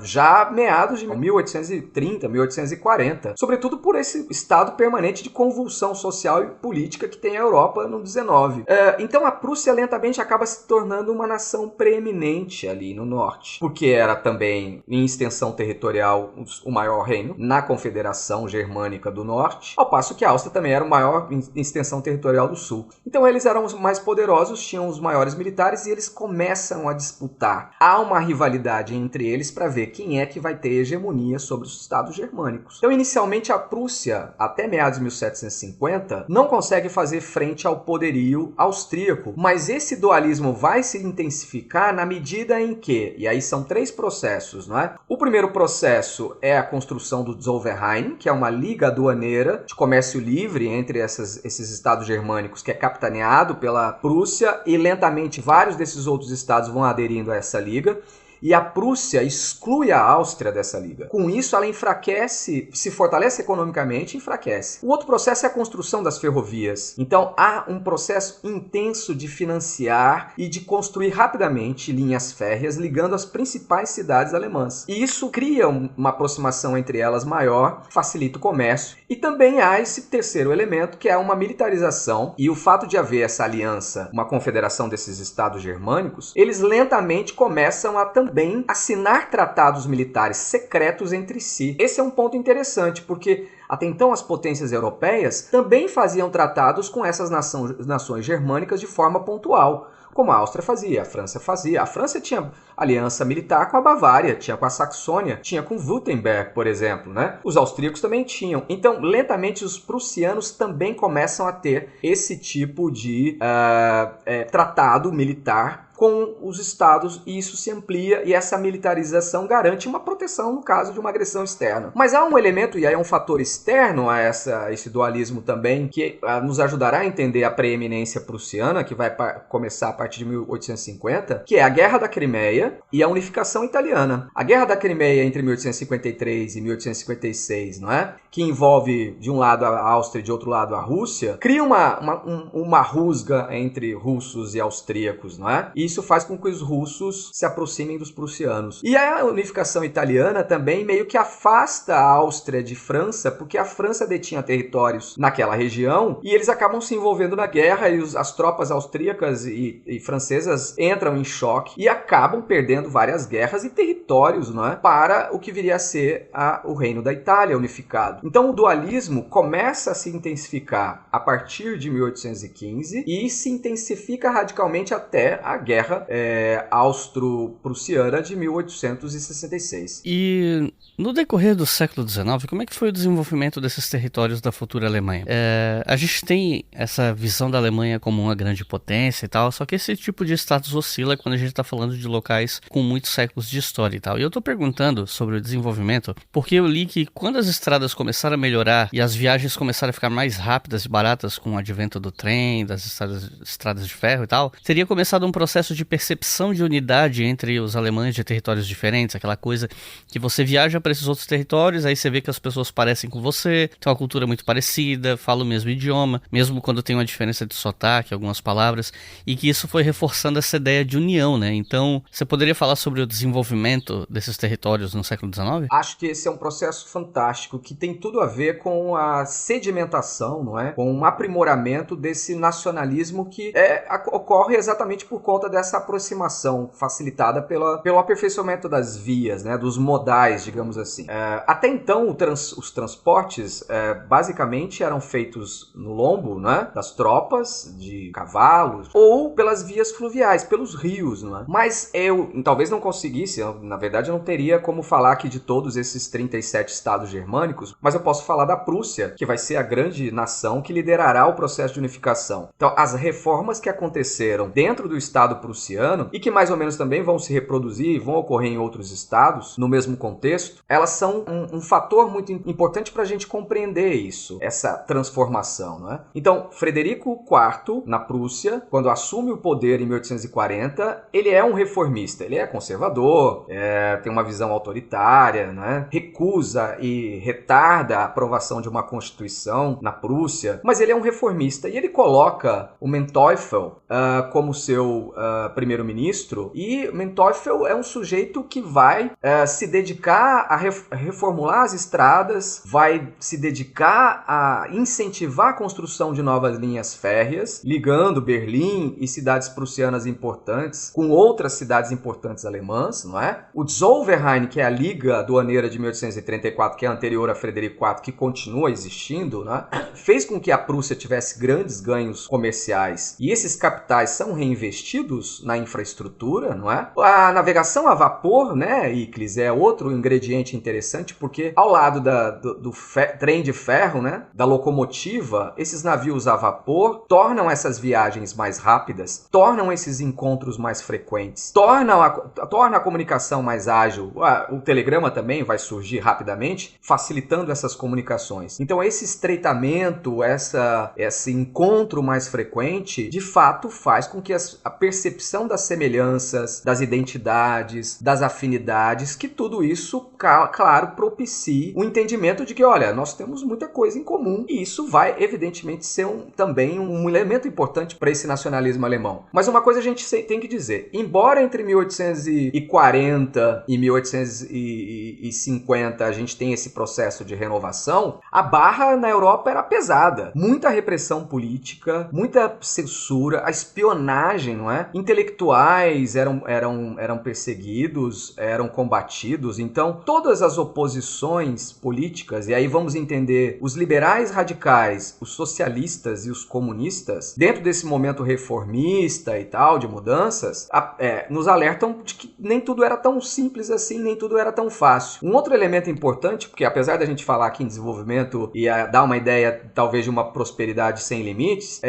já meados de 1830, 1840. 1840, sobretudo por esse estado permanente de convulsão social e política que tem a Europa no 19. Então a Prússia lentamente acaba se tornando uma nação preeminente ali no norte, porque era também, em extensão territorial, o maior reino na Confederação Germânica do Norte, ao passo que a Áustria também era o maior em extensão territorial do sul. Então eles eram os mais poderosos, tinham os maiores militares e eles começam a disputar. Há uma rivalidade entre eles para ver quem é que vai ter hegemonia sobre os estados germânicos. Então, inicialmente, a Prússia, até meados de 1750, não consegue fazer frente ao poderio austríaco, mas esse dualismo vai se intensificar na medida em que, e aí são 3 processos, não é? O primeiro processo é a construção do Zollverein, que é uma liga aduaneira de comércio livre entre esses estados germânicos, que é capitaneado pela Prússia, e lentamente vários desses outros estados vão aderindo a essa liga. E a Prússia exclui a Áustria dessa liga. Com isso, ela enfraquece, se fortalece economicamente e enfraquece. O outro processo é a construção das ferrovias. Então, há um processo intenso de financiar e de construir rapidamente linhas férreas ligando as principais cidades alemãs. E isso cria uma aproximação entre elas maior, facilita o comércio. E também há esse terceiro elemento, que é uma militarização. E o fato de haver essa aliança, uma confederação desses estados germânicos, eles lentamente começam a também assinar tratados militares secretos entre si. Esse é um ponto interessante, porque até então as potências europeias também faziam tratados com essas nações germânicas de forma pontual, como a Áustria fazia, a França fazia. A França tinha aliança militar com a Bavária, tinha com a Saxônia, tinha com Württemberg, por exemplo, né? Os austríacos também tinham. Então, lentamente, os prussianos também começam a ter esse tipo de tratado militar com os estados, e isso se amplia, e essa militarização garante uma proteção no caso de uma agressão externa. Mas há um elemento, e aí é um fator externo a esse dualismo também, que nos ajudará a entender a preeminência prussiana, que vai começar a partir de 1850, que é a Guerra da Crimeia e a unificação italiana. A Guerra da Crimeia entre 1853 e 1856, não é? Que envolve de um lado a Áustria e de outro lado a Rússia, cria uma rusga entre russos e austríacos, não é? E isso faz com que os russos se aproximem dos prussianos. E a unificação italiana também meio que afasta a Áustria de França, porque a França detinha territórios naquela região e eles acabam se envolvendo na guerra, e as tropas austríacas e francesas entram em choque e acabam perdendo várias guerras e territórios, não é? Para o que viria a ser o Reino da Itália unificado. Então o dualismo começa a se intensificar a partir de 1815 e se intensifica radicalmente até a Guerra Austro-Prussiana de 1866. E no decorrer do século XIX, como é que foi o desenvolvimento desses territórios da futura Alemanha? A gente tem essa visão da Alemanha como uma grande potência e tal, só que esse tipo de status oscila quando a gente está falando de locais com muitos séculos de história e tal. E eu estou perguntando sobre o desenvolvimento porque eu li que quando as estradas começaram a melhorar e as viagens começaram a ficar mais rápidas e baratas com o advento do trem, das estradas de ferro e tal, teria começado um processo de percepção de unidade entre os alemães de territórios diferentes, aquela coisa que você viaja para esses outros territórios, aí você vê que as pessoas parecem com você, tem uma cultura muito parecida, falam o mesmo idioma, mesmo quando tem uma diferença de sotaque, algumas palavras, e que isso foi reforçando essa ideia de união, né? Então, você poderia falar sobre o desenvolvimento desses territórios no século XIX? Acho que esse é um processo fantástico, que tem tudo a ver com a sedimentação, não é? Com um aprimoramento desse nacionalismo que ocorre exatamente por conta dessa aproximação facilitada pelo aperfeiçoamento das vias, né, dos modais, digamos assim. Até então, os transportes basicamente eram feitos no lombo, né, das tropas, de cavalos, ou pelas vias fluviais, pelos rios. Né? Mas eu talvez não conseguisse, na verdade eu não teria como falar aqui de todos esses 37 estados germânicos, mas eu posso falar da Prússia, que vai ser a grande nação que liderará o processo de unificação. Então, as reformas que aconteceram dentro do estado prussiano e que mais ou menos também vão se reproduzir, vão ocorrer em outros estados, no mesmo contexto, elas são um fator muito importante para a gente compreender isso, essa transformação. Não é? Então, Frederico IV, na Prússia, quando assume o poder em 1840, ele é um reformista, ele é conservador, tem uma visão autoritária, né? Recusa e retarda a aprovação de uma constituição na Prússia, mas ele é um reformista e ele coloca o Manteuffel como seu primeiro-ministro, e Manteuffel é um sujeito que vai se dedicar a reformular as estradas, vai se dedicar a incentivar a construção de novas linhas férreas, ligando Berlim e cidades prussianas importantes com outras cidades importantes alemãs, não é? O Zollverein, que é a Liga Aduaneira de 1834, que é anterior a Frederico IV, que continua existindo, né? Fez com que a Prússia tivesse grandes ganhos comerciais, e esses capitais são reinvestidos na infraestrutura, não é? A navegação a vapor, né, Iclis, é outro ingrediente interessante, porque ao lado do trem de ferro, né, da locomotiva, esses navios a vapor tornam essas viagens mais rápidas, tornam esses encontros mais frequentes, torna a comunicação mais ágil. O telegrama também vai surgir rapidamente, facilitando essas comunicações. Então esse estreitamento, esse encontro mais frequente, de fato faz com que a percepção das semelhanças, das identidades, das afinidades, que tudo isso, claro, propicie o entendimento de que, olha, nós temos muita coisa em comum, e isso vai, evidentemente, ser também um elemento importante para esse nacionalismo alemão. Mas uma coisa a gente tem que dizer, embora entre 1840 e 1850 a gente tenha esse processo de renovação, a barra na Europa era pesada. Muita repressão política, muita censura, a espionagem, não é? Intelectuais eram perseguidos, eram combatidos. Então, todas as oposições políticas, e aí vamos entender os liberais radicais, os socialistas e os comunistas, dentro desse momento reformista e tal, de mudanças, nos alertam de que nem tudo era tão simples assim, nem tudo era tão fácil. Um outro elemento importante, porque apesar da gente falar aqui em desenvolvimento e dar uma ideia, talvez, de uma prosperidade sem limites,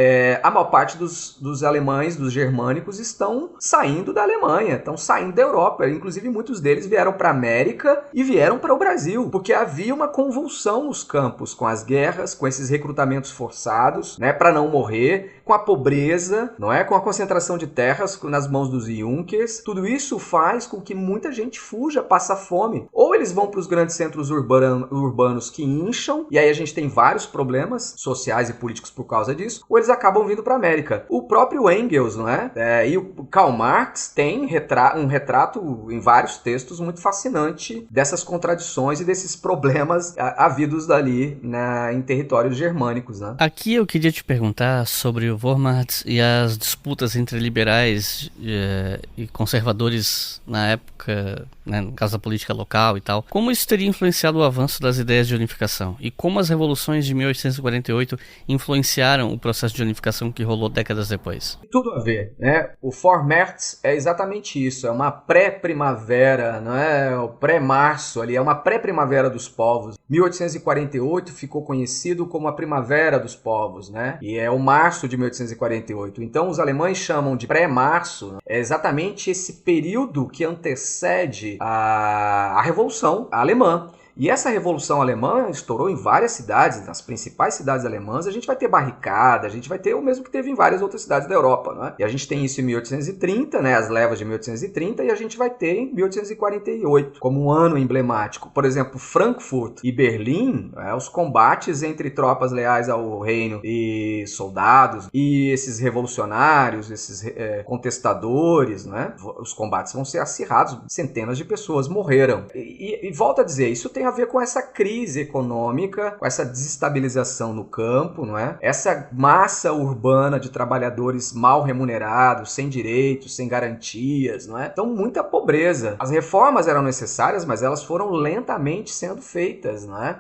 a maior parte dos alemães, dos germânicos, estão saindo da Alemanha, estão saindo da Europa. Inclusive, muitos deles vieram para a América e vieram para o Brasil, porque havia uma convulsão nos campos, com as guerras, com esses recrutamentos forçados, né, para não morrer, com a pobreza, não é? Com a concentração de terras nas mãos dos Junkers. Tudo isso faz com que muita gente fuja, passa fome. Ou eles vão para os grandes centros urbanos que incham, e aí a gente tem vários problemas sociais e políticos por causa disso, ou eles acabam vindo para a América. O próprio Engels, não é? E o Karl Marx tem um retrato em vários textos muito fascinante dessas contradições e desses problemas havidos dali, né, em territórios germânicos, né? Aqui eu queria te perguntar sobre o Wehrmacht e as disputas entre liberais e conservadores na época, né, no caso da política local e tal. Como isso teria influenciado o avanço das ideias de unificação? E como as revoluções de 1848 influenciaram o processo de unificação que rolou décadas depois? Tudo a ver, né? O Vormärz é exatamente isso, é uma pré-primavera, não é? O pré-março ali, é uma pré-primavera dos povos. 1848 ficou conhecido como a primavera dos povos, né? E é o março de 1848. Então os alemães chamam de pré-março, é exatamente esse período que antecede a Revolução Alemã. E essa Revolução Alemã estourou em várias cidades, nas principais cidades alemãs. A gente vai ter barricada, a gente vai ter o mesmo que teve em várias outras cidades da Europa, né? E a gente tem isso em 1830, né, as levas de 1830, e a gente vai ter em 1848, como um ano emblemático. Por exemplo, Frankfurt e Berlim, os combates entre tropas leais ao reino e soldados, e esses revolucionários, esses contestadores, né? Os combates vão ser acirrados, centenas de pessoas morreram. E volto a dizer, isso tem a ver com essa crise econômica, com essa desestabilização no campo, não é? Essa massa urbana de trabalhadores mal remunerados, sem direitos, sem garantias, não é? Então, muita pobreza. As reformas eram necessárias, mas elas foram lentamente sendo feitas, não é?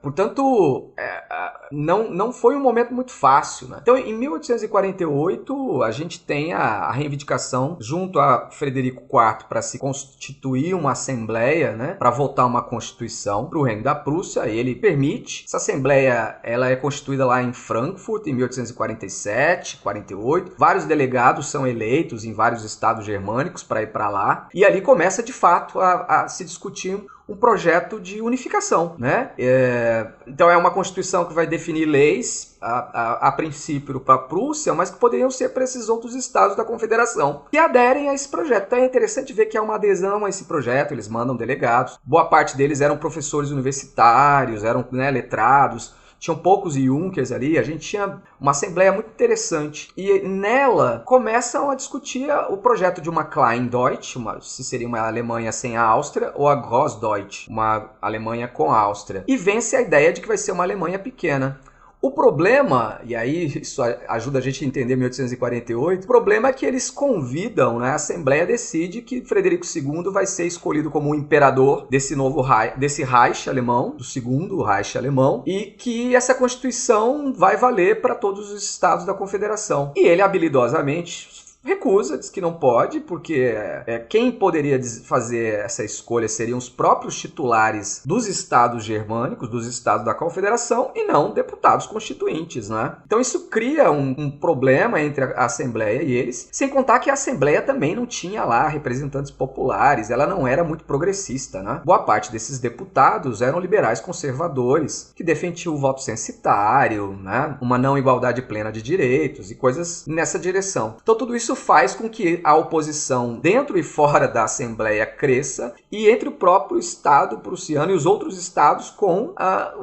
Portanto, não foi um momento muito fácil, né? Então, em 1848, a gente tem a reivindicação junto a Frederico IV para se constituir uma assembleia, né? Para votar uma constituição para o Reino da Prússia. Ele permite. Essa assembleia, ela é constituída lá em Frankfurt em 1847, 48. Vários delegados são eleitos em vários estados germânicos para ir para lá. E ali começa, de fato, a se discutir um projeto de unificação, né? Então é uma constituição que vai definir leis, a princípio para a Prússia, mas que poderiam ser para esses outros estados da Confederação, que aderem a esse projeto. Então é interessante ver que há uma adesão a esse projeto, eles mandam delegados, boa parte deles eram professores universitários, eram, né, letrados, tinham poucos Junkers ali, a gente tinha uma assembleia muito interessante. E nela começam a discutir o projeto de uma Kleindeutsch, se seria uma Alemanha sem a Áustria, ou a Großdeutsch, uma Alemanha com a Áustria. E vence a ideia de que vai ser uma Alemanha pequena. O problema, e aí isso ajuda a gente a entender 1848, o problema é que eles convidam, né, a Assembleia decide que Frederico II vai ser escolhido como o imperador desse Reich alemão, do segundo Reich alemão, e que essa Constituição vai valer para todos os estados da Confederação. E ele habilidosamente recusa, diz que não pode, porque quem poderia fazer essa escolha seriam os próprios titulares dos estados germânicos, dos estados da Confederação, e não deputados constituintes, né? Então isso cria um problema entre a Assembleia e eles, sem contar que a Assembleia também não tinha lá representantes populares, ela não era muito progressista, né? Boa parte desses deputados eram liberais conservadores, que defendiam o voto censitário, né? Uma não igualdade plena de direitos e coisas nessa direção. Então tudo isso faz com que a oposição dentro e fora da Assembleia cresça e entre o próprio Estado prussiano e os outros estados com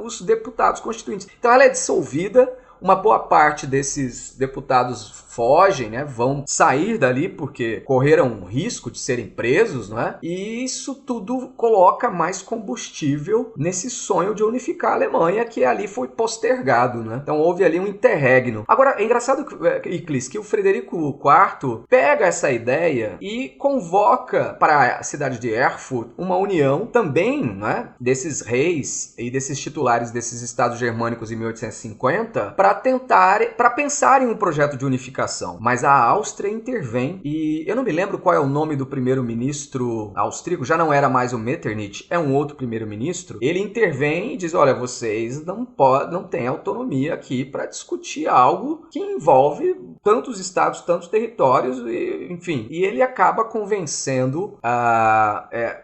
os deputados constituintes. Então ela é dissolvida, uma boa parte desses deputados fogem, né, vão sair dali porque correram um risco de serem presos, né, e isso tudo coloca mais combustível nesse sonho de unificar a Alemanha que ali foi postergado, né? Então houve ali um interregno. Agora, é engraçado, Iclis, que o Frederico IV pega essa ideia e convoca para a cidade de Erfurt uma união também, né, desses reis e desses titulares desses estados germânicos em 1850 para pensar em um projeto de unificação. Mas a Áustria intervém e eu não me lembro qual é o nome do primeiro-ministro austríaco, já não era mais o Metternich, é um outro primeiro-ministro. Ele intervém e diz, olha, vocês não têm autonomia aqui para discutir algo que envolve tantos estados, tantos territórios, enfim. E ele acaba convencendo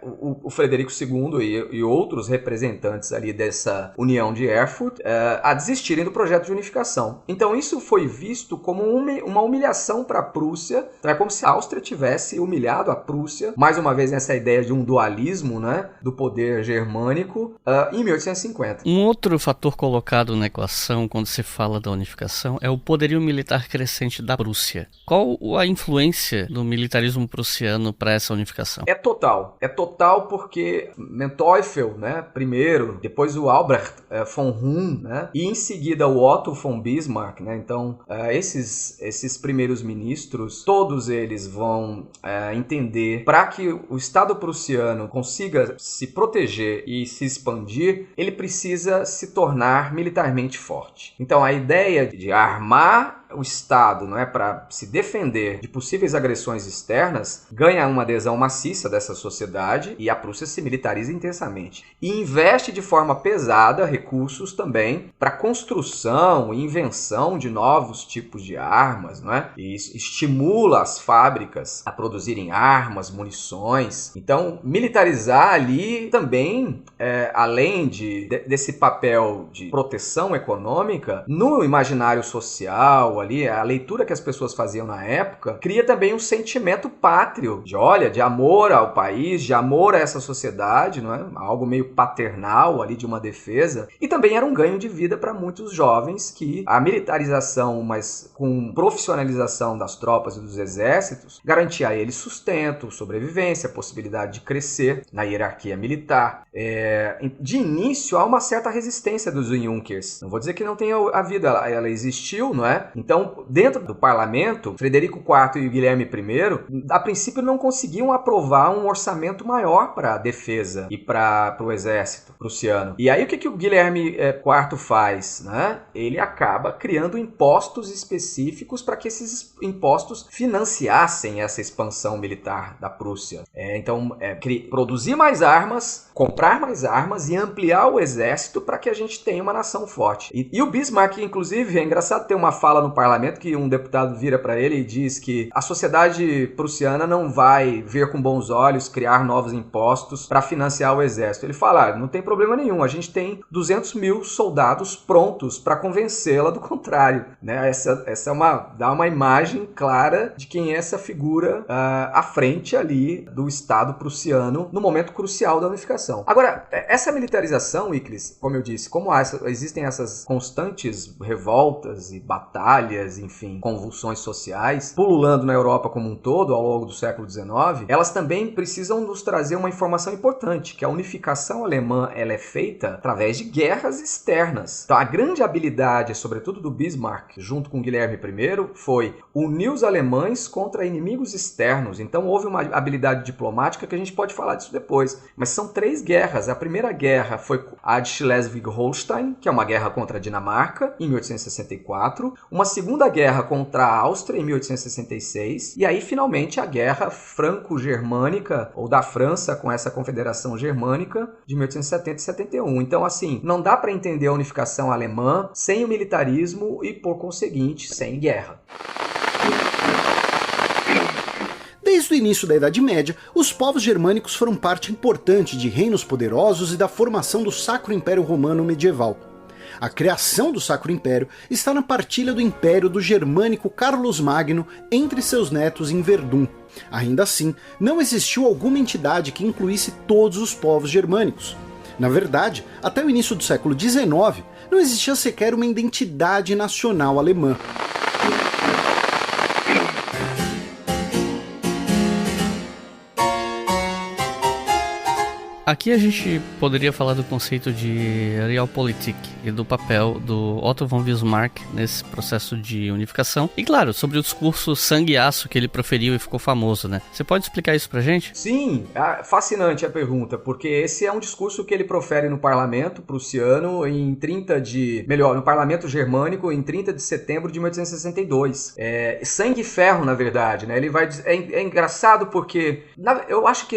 o Frederico II e outros representantes ali dessa união de Erfurt a desistirem do projeto de unificação. Então isso foi visto como uma humilhação para a Prússia, é como se a Áustria tivesse humilhado a Prússia, mais uma vez nessa ideia de um dualismo, né, do poder germânico, em 1850. Um outro fator colocado na equação quando se fala da unificação é o poderio militar crescente da Prússia. Qual a influência do militarismo prussiano para essa unificação? É total porque Manteuffel, né, primeiro, depois o Albrecht von Hum, né, e em seguida o Otto von Bismarck, né, então esses primeiros ministros, todos eles vão entender, para que o Estado prussiano consiga se proteger e se expandir, ele precisa se tornar militarmente forte. Então a ideia de armar o Estado, não é, para se defender de possíveis agressões externas, ganha uma adesão maciça dessa sociedade e a Prússia se militariza intensamente. E investe de forma pesada recursos também para construção e invenção de novos tipos de armas, não é? E estimula as fábricas a produzirem armas, munições. Então, militarizar ali também, além desse papel de proteção econômica, no imaginário social, ali, a leitura que as pessoas faziam na época, cria também um sentimento pátrio, de amor ao país, de amor a essa sociedade, não é? Algo meio paternal ali de uma defesa, e também era um ganho de vida para muitos jovens que a militarização, mas com profissionalização das tropas e dos exércitos, garantia a eles sustento, sobrevivência, possibilidade de crescer na hierarquia militar. De início, há uma certa resistência dos Junkers. Não vou dizer que não tenha havido, ela existiu, não é? Então, dentro do parlamento, Frederico IV e Guilherme I, a princípio não conseguiam aprovar um orçamento maior para a defesa e para o exército prussiano. E aí o que o Guilherme IV faz, né? Ele acaba criando impostos específicos para que esses impostos financiassem essa expansão militar da Prússia. Então, produzir mais armas, comprar mais armas e ampliar o exército para que a gente tenha uma nação forte. E o Bismarck, inclusive, é engraçado ter uma fala no parlamento que um deputado vira para ele e diz que a sociedade prussiana não vai ver com bons olhos criar novos impostos para financiar o exército. Ele fala, não tem problema nenhum, a gente tem 200 mil soldados prontos para convencê-la do contrário. Né? Essa dá uma imagem clara de quem é essa figura à frente ali do Estado prussiano no momento crucial da unificação. Agora, essa militarização, Iclis, como eu disse, como existem essas constantes revoltas e batalhas, enfim, convulsões sociais, pululando na Europa como um todo ao longo do século XIX, elas também precisam nos trazer uma informação importante, que a unificação alemã ela é feita através de guerras externas. Então, a grande habilidade, sobretudo do Bismarck, junto com Guilherme I, foi unir os alemães contra inimigos externos. Então, houve uma habilidade diplomática que a gente pode falar disso depois. Mas são 3 guerras. A primeira guerra foi a de Schleswig-Holstein, que é uma guerra contra a Dinamarca, em 1864. Uma segunda guerra contra a Áustria, em 1866. E aí, finalmente, a guerra franco-germânica, ou da França com essa confederação germânica, de 1870 e 71. Então, assim, não dá para entender a unificação alemã sem o militarismo e, por conseguinte, sem guerra. Desde o início da Idade Média, os povos germânicos foram parte importante de reinos poderosos e da formação do Sacro Império Romano medieval. A criação do Sacro Império está na partilha do Império do germânico Carlos Magno entre seus netos em Verdun. Ainda assim, não existiu alguma entidade que incluísse todos os povos germânicos. Na verdade, até o início do século XIX, não existia sequer uma identidade nacional alemã. Aqui a gente poderia falar do conceito de Realpolitik e do papel do Otto von Bismarck nesse processo de unificação. E claro, sobre o discurso sangue e aço que ele proferiu e ficou famoso, né? Você pode explicar isso pra gente? Sim, fascinante a pergunta, porque esse é um discurso que ele profere no parlamento prussiano no parlamento germânico em 30 de setembro de 1862. Sangue e ferro, na verdade, né? Ele vai é engraçado porque eu acho que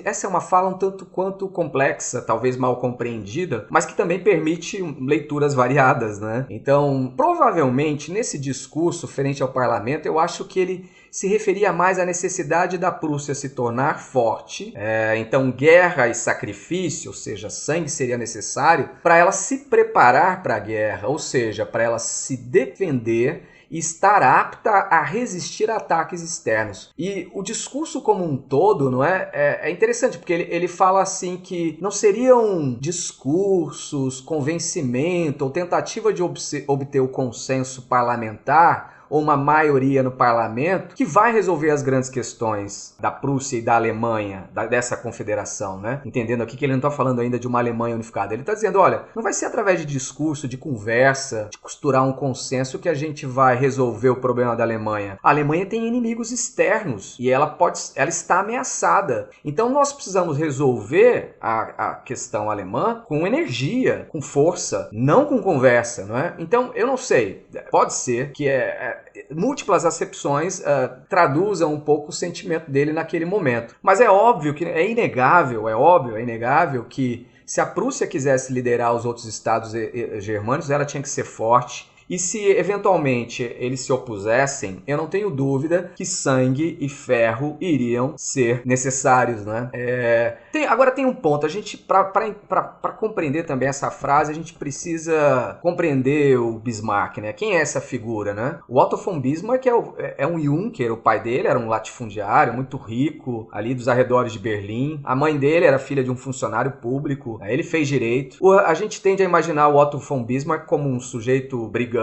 essa é uma fala um tanto quanto complexa, talvez mal compreendida, mas que também permite leituras variadas, né? Então, provavelmente, nesse discurso frente ao parlamento, eu acho que ele se referia mais à necessidade da Prússia se tornar forte. Então, guerra e sacrifício, ou seja, sangue seria necessário para ela se preparar para a guerra, ou seja, para ela se defender e estar apta a resistir a ataques externos. E o discurso como um todo, não é interessante, porque ele fala assim que não seriam discursos, convencimento ou tentativa de obter o consenso parlamentar ou uma maioria no parlamento que vai resolver as grandes questões da Prússia e da Alemanha, dessa confederação, né? Entendendo aqui que ele não está falando ainda de uma Alemanha unificada. Ele está dizendo, olha, não vai ser através de discurso, de conversa, de costurar um consenso que a gente vai resolver o problema da Alemanha. A Alemanha tem inimigos externos e ela está ameaçada. Então nós precisamos resolver a questão alemã com energia, com força, não com conversa, não é? Então, eu não sei, pode ser que múltiplas acepções traduzam um pouco o sentimento dele naquele momento. Mas é óbvio que é inegável que se a Prússia quisesse liderar os outros estados germânicos, ela tinha que ser forte. E se eventualmente eles se opusessem, eu não tenho dúvida que sangue e ferro iriam ser necessários, né? Agora tem um ponto, a gente para compreender também essa frase, a gente precisa compreender o Bismarck, né? Quem é essa figura, né? O Otto von Bismarck é um Junker, o pai dele era um latifundiário muito rico, ali dos arredores de Berlim. A mãe dele era filha de um funcionário público, ele fez direito. A gente tende a imaginar o Otto von Bismarck como um sujeito brigão,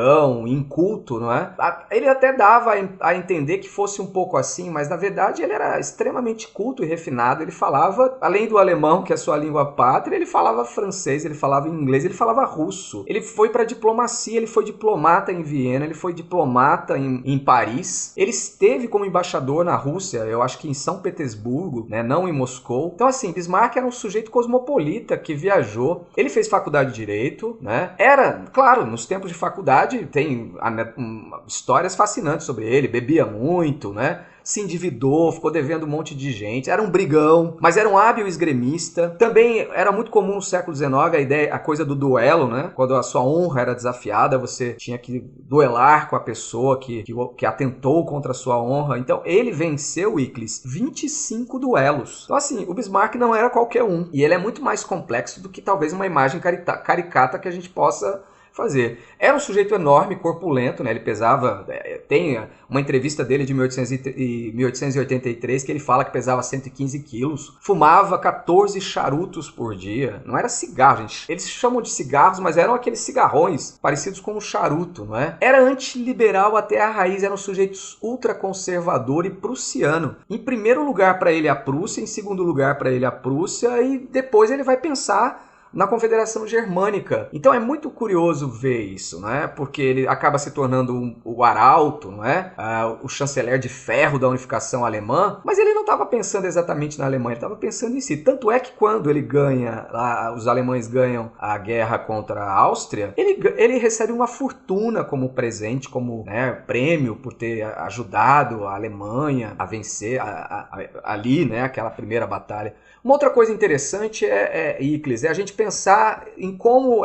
inculto, não é? Ele até dava a entender que fosse um pouco assim, mas na verdade ele era extremamente culto e refinado. Ele falava, além do alemão, que é a sua língua pátria, ele falava francês, ele falava inglês, ele falava russo. Ele foi para a diplomacia, ele foi diplomata em Viena, ele foi diplomata em Paris. Ele esteve como embaixador na Rússia, eu acho que em São Petersburgo, né? Não em Moscou. Então assim, Bismarck era um sujeito cosmopolita que viajou. Ele fez faculdade de Direito, né? Era, claro, nos tempos de faculdade tem histórias fascinantes sobre ele, bebia muito, né? se endividou, ficou devendo um monte de gente, era um brigão, mas era um hábil esgrimista. Também era muito comum no século XIX a coisa do duelo, né? Quando a sua honra era desafiada, você tinha que duelar com a pessoa que atentou contra a sua honra. Então ele venceu, Iclis, 25 duelos. Então assim, o Bismarck não era qualquer um. E ele é muito mais complexo do que talvez uma imagem caricata que a gente possa fazer. Era um sujeito enorme, corpulento, né? Ele pesava... Tem uma entrevista dele de 1883 que ele fala que pesava 115 quilos. Fumava 14 charutos por dia. Não era cigarro, gente. Eles chamam de cigarros, mas eram aqueles cigarrões parecidos com um charuto, não é? Era antiliberal até a raiz. Era um sujeito ultraconservador e prussiano. Em primeiro lugar para ele a Prússia, em segundo lugar para ele a Prússia, e depois ele vai pensar na Confederação Germânica. Então é muito curioso ver isso, né? Porque ele acaba se tornando o arauto, não é? O chanceler de ferro da unificação alemã, mas ele não estava pensando exatamente na Alemanha, ele estava pensando em si. Tanto é que quando ele os alemães ganham a guerra contra a Áustria, ele recebe uma fortuna como presente, como, né, prêmio por ter ajudado a Alemanha a vencer ali, né, aquela primeira batalha. Uma outra coisa interessante Iclis, é a gente pensar em como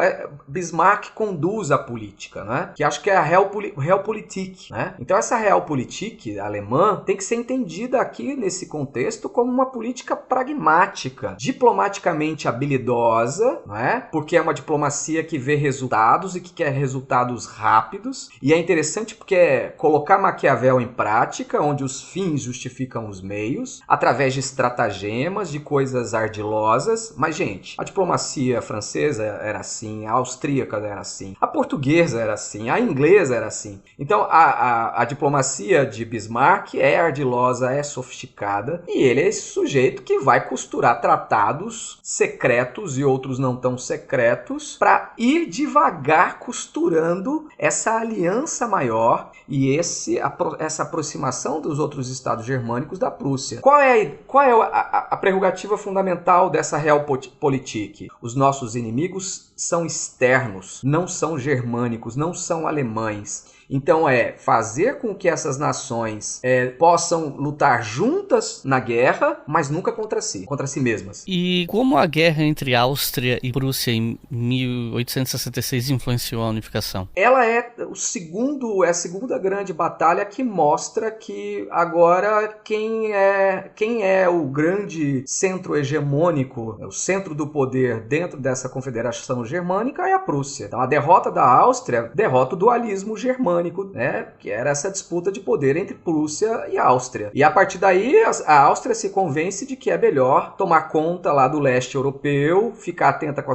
Bismarck conduz a política, né? Que acho que é a Realpolitik, né? Então essa Realpolitik alemã tem que ser entendida aqui nesse contexto como uma política pragmática, diplomaticamente habilidosa, né? Porque é uma diplomacia que vê resultados e que quer resultados rápidos. E é interessante porque é colocar Maquiavel em prática, onde os fins justificam os meios, através de estratagemas, de coisas ardilosas. Mas, gente, a diplomacia francesa era assim, a austríaca era assim, a portuguesa era assim, a inglesa era assim. Então, a diplomacia de Bismarck é ardilosa, é sofisticada, e ele é esse sujeito que vai costurar tratados secretos e outros não tão secretos para ir devagar costurando essa aliança maior e essa aproximação dos outros estados germânicos da Prússia. Qual é a prerrogativa fundamental dessa Realpolitik? Os nossos inimigos são externos, não são germânicos, não são alemães. Então fazer com que essas nações possam lutar juntas na guerra, mas nunca contra si mesmas. E como a guerra entre Áustria e Prússia em 1866 influenciou a unificação? Ela é a segunda grande batalha que mostra que agora quem é o grande centro hegemônico, o centro do poder dentro dessa confederação germânica é a Prússia. Então a derrota da Áustria derrota o dualismo germânico, né, que era essa disputa de poder entre Prússia e Áustria. E a partir daí a Áustria se convence de que é melhor tomar conta lá do leste europeu, ficar atenta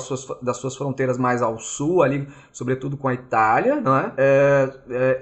das suas fronteiras mais ao sul, ali, sobretudo com a Itália, né,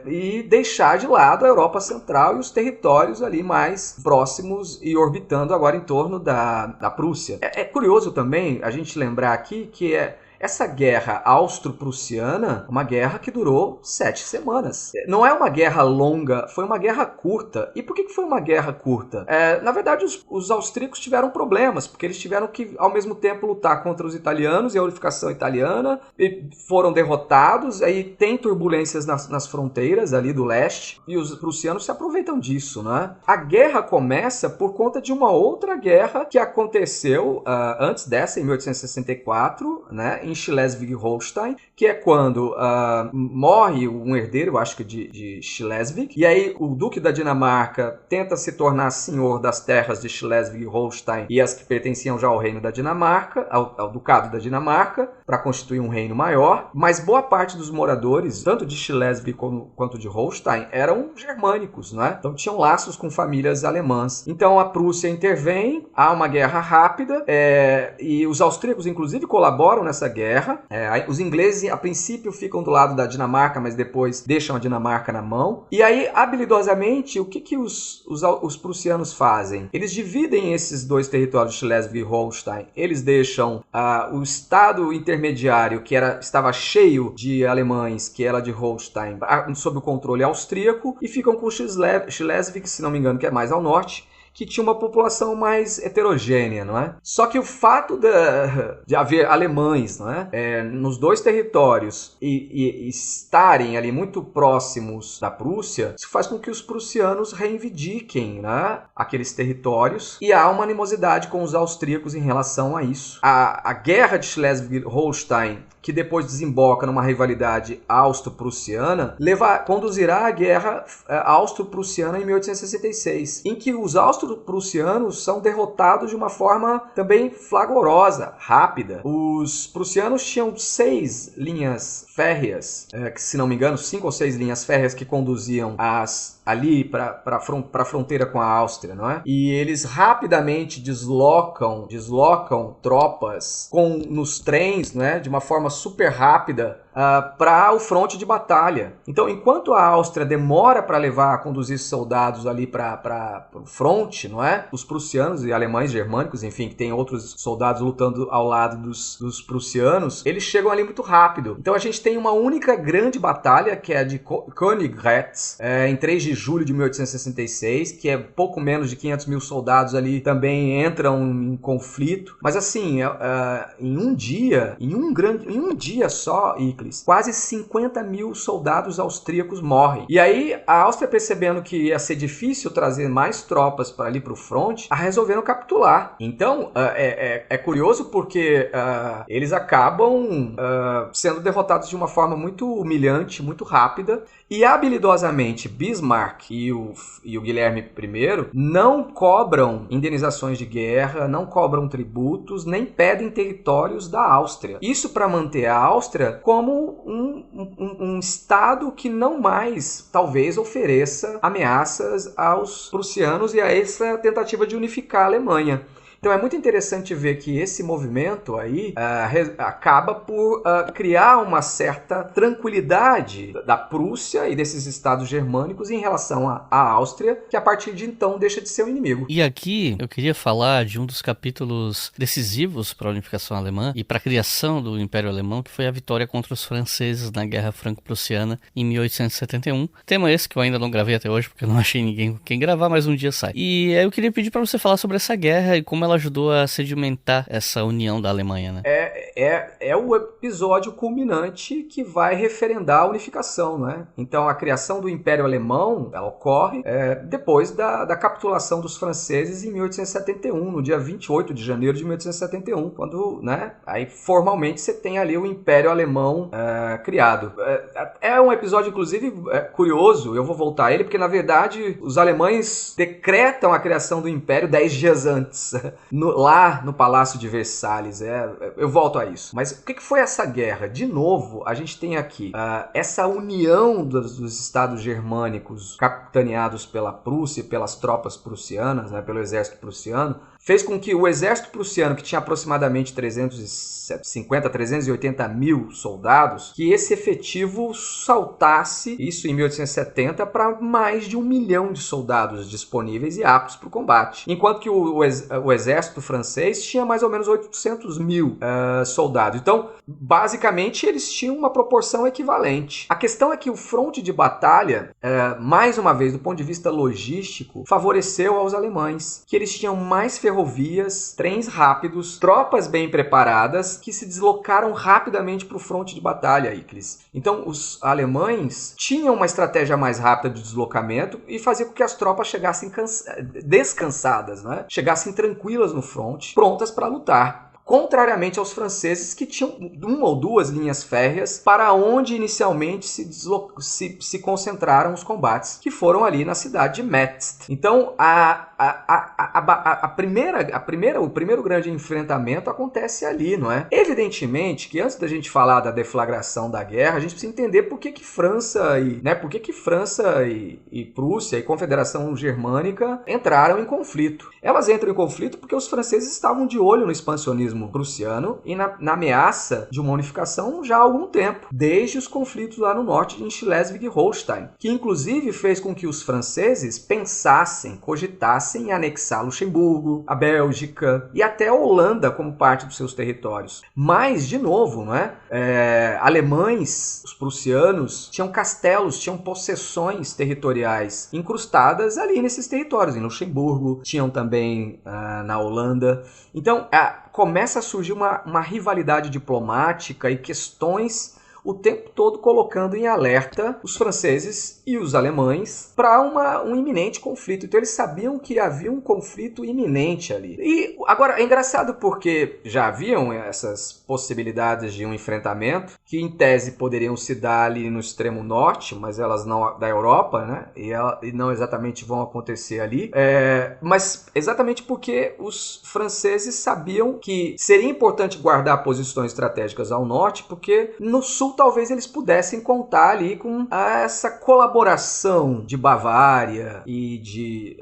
e deixar de lado a Europa Central e os territórios ali mais próximos e orbitando agora em torno da Prússia. É curioso também a gente lembrar aqui que essa guerra austro-prussiana, uma guerra que durou 7 semanas. Não é uma guerra longa, foi uma guerra curta. E por que foi uma guerra curta? Na verdade, os austríacos tiveram problemas, porque eles tiveram que, ao mesmo tempo, lutar contra os italianos e a unificação italiana, e foram derrotados, aí tem turbulências nas fronteiras ali do leste, e os prussianos se aproveitam disso, né? A guerra começa por conta de uma outra guerra que aconteceu antes dessa, em 1864, né? Em Schleswig-Holstein, que é quando morre um herdeiro, acho que de Schleswig, e aí o duque da Dinamarca tenta se tornar senhor das terras de Schleswig-Holstein e as que pertenciam já ao reino da Dinamarca, ao ducado da Dinamarca, para constituir um reino maior, mas boa parte dos moradores, tanto de Schleswig quanto de Holstein, eram germânicos, né? Então tinham laços com famílias alemãs. Então a Prússia intervém, há uma guerra rápida, e os austríacos inclusive colaboram nessa guerra. Os ingleses a princípio ficam do lado da Dinamarca, mas depois deixam a Dinamarca na mão. E aí, habilidosamente, o que os prussianos fazem? Eles dividem esses dois territórios, Schleswig e Holstein. Eles deixam o estado intermediário, que estava cheio de alemães, que era de Holstein, sob o controle austríaco, e ficam com Schleswig, se não me engano, que é mais ao norte, que tinha uma população mais heterogênea, não é? Só que o fato de haver alemães, não é? Nos dois territórios e estarem ali muito próximos da Prússia, isso faz com que os prussianos reivindiquem, né, aqueles territórios, e há uma animosidade com os austríacos em relação a isso. A guerra de Schleswig-Holstein, que depois desemboca numa rivalidade austro-prussiana, conduzirá à guerra austro-prussiana em 1866, em que os austro-prussianos são derrotados de uma forma também flagrosa, rápida. Os prussianos tinham 6 linhas férreas, que, se não me engano, 5 ou 6 linhas férreas que conduziam ali para a fronteira com a Áustria, não é? E eles rapidamente deslocam tropas nos trens, né, de uma forma super rápida para o fronte de batalha. Então, enquanto a Áustria demora para conduzir soldados ali para o fronte, não é? Os prussianos e alemães germânicos, enfim, que tem outros soldados lutando ao lado dos prussianos, eles chegam ali muito rápido. Então, a gente tem uma única grande batalha, que é a de Königgrätz, em 3 de julho de 1866, que é pouco menos de 500 mil soldados ali também entram em conflito. Mas assim, em um dia só, quase 50 mil soldados austríacos morrem. E aí, a Áustria, percebendo que ia ser difícil trazer mais tropas para ali para o fronte, resolveram capitular. Então, é curioso porque eles acabam sendo derrotados de uma forma muito humilhante, muito rápida, e habilidosamente Bismarck e o Guilherme I não cobram indenizações de guerra, não cobram tributos, nem pedem territórios da Áustria. Isso para manter a Áustria como um estado que não mais, talvez, ofereça ameaças aos prussianos e a essa tentativa de unificar a Alemanha. Então é muito interessante ver que esse movimento aí acaba por criar uma certa tranquilidade da Prússia e desses estados germânicos em relação à Áustria, que a partir de então deixa de ser um inimigo. E aqui eu queria falar de um dos capítulos decisivos para a unificação alemã e para a criação do Império Alemão, que foi a vitória contra os franceses na Guerra Franco-Prussiana em 1871. Tema esse que eu ainda não gravei até hoje, porque eu não achei ninguém com quem gravar, mas um dia sai. E eu queria pedir para você falar sobre essa guerra e como ela ajudou a sedimentar essa união da Alemanha, né? É o episódio culminante que vai referendar a unificação, né? Então, a criação do Império Alemão, ela ocorre depois da capitulação dos franceses em 1871, no dia 28 de janeiro de 1871, quando, né, aí formalmente você tem ali o Império Alemão criado. É um episódio, inclusive, curioso, eu vou voltar a ele, porque, na verdade, os alemães decretam a criação do Império 10 dias antes, lá no Palácio de Versalhes. Eu volto a isso. Mas o que foi essa guerra? De novo, a gente tem aqui essa união dos estados germânicos capitaneados pela Prússia e pelas tropas prussianas, né, pelo exército prussiano, fez com que o exército prussiano, que tinha aproximadamente 380 mil soldados, que esse efetivo saltasse, isso em 1870, para mais de 1 milhão de soldados disponíveis e aptos para o combate. Enquanto que o exército francês tinha mais ou menos 800 mil soldados. Então, basicamente, eles tinham uma proporção equivalente. A questão é que o fronte de batalha, mais uma vez, do ponto de vista logístico, favoreceu aos alemães, que eles tinham mais ferrovias, trens rápidos, tropas bem preparadas que se deslocaram rapidamente para o fronte de batalha, Iclis. Então, os alemães tinham uma estratégia mais rápida de deslocamento e fazia com que as tropas chegassem descansadas, né? Chegassem tranquilas no fronte, prontas para lutar. Contrariamente aos franceses, que tinham 1 ou 2 linhas férreas para onde inicialmente se concentraram os combates, que foram ali na cidade de Metz. Então, o primeiro grande enfrentamento acontece ali, não é? Evidentemente que antes da gente falar da deflagração da guerra, a gente precisa entender por que França e Prússia e Confederação Germânica entraram em conflito. Elas entram em conflito porque os franceses estavam de olho no expansionismo nacionalismo prussiano e na ameaça de uma unificação já há algum tempo, desde os conflitos lá no norte em Schleswig e Holstein, que inclusive fez com que os franceses pensassem, cogitassem em anexar Luxemburgo, a Bélgica e até a Holanda como parte dos seus territórios. Mas, de novo, alemães, os prussianos, tinham castelos, tinham possessões territoriais incrustadas ali nesses territórios, em Luxemburgo, tinham também na Holanda. Então, começa a surgir uma rivalidade diplomática e questões o tempo todo colocando em alerta os franceses e os alemães para um iminente conflito. Então eles sabiam que havia um conflito iminente ali. E agora é engraçado porque já haviam essas possibilidades de um enfrentamento que em tese poderiam se dar ali no extremo norte, mas elas não da Europa, né? E não exatamente vão acontecer ali. Mas exatamente porque os franceses sabiam que seria importante guardar posições estratégicas ao norte, porque no sul talvez eles pudessem contar ali com essa colaboração de Bavária e de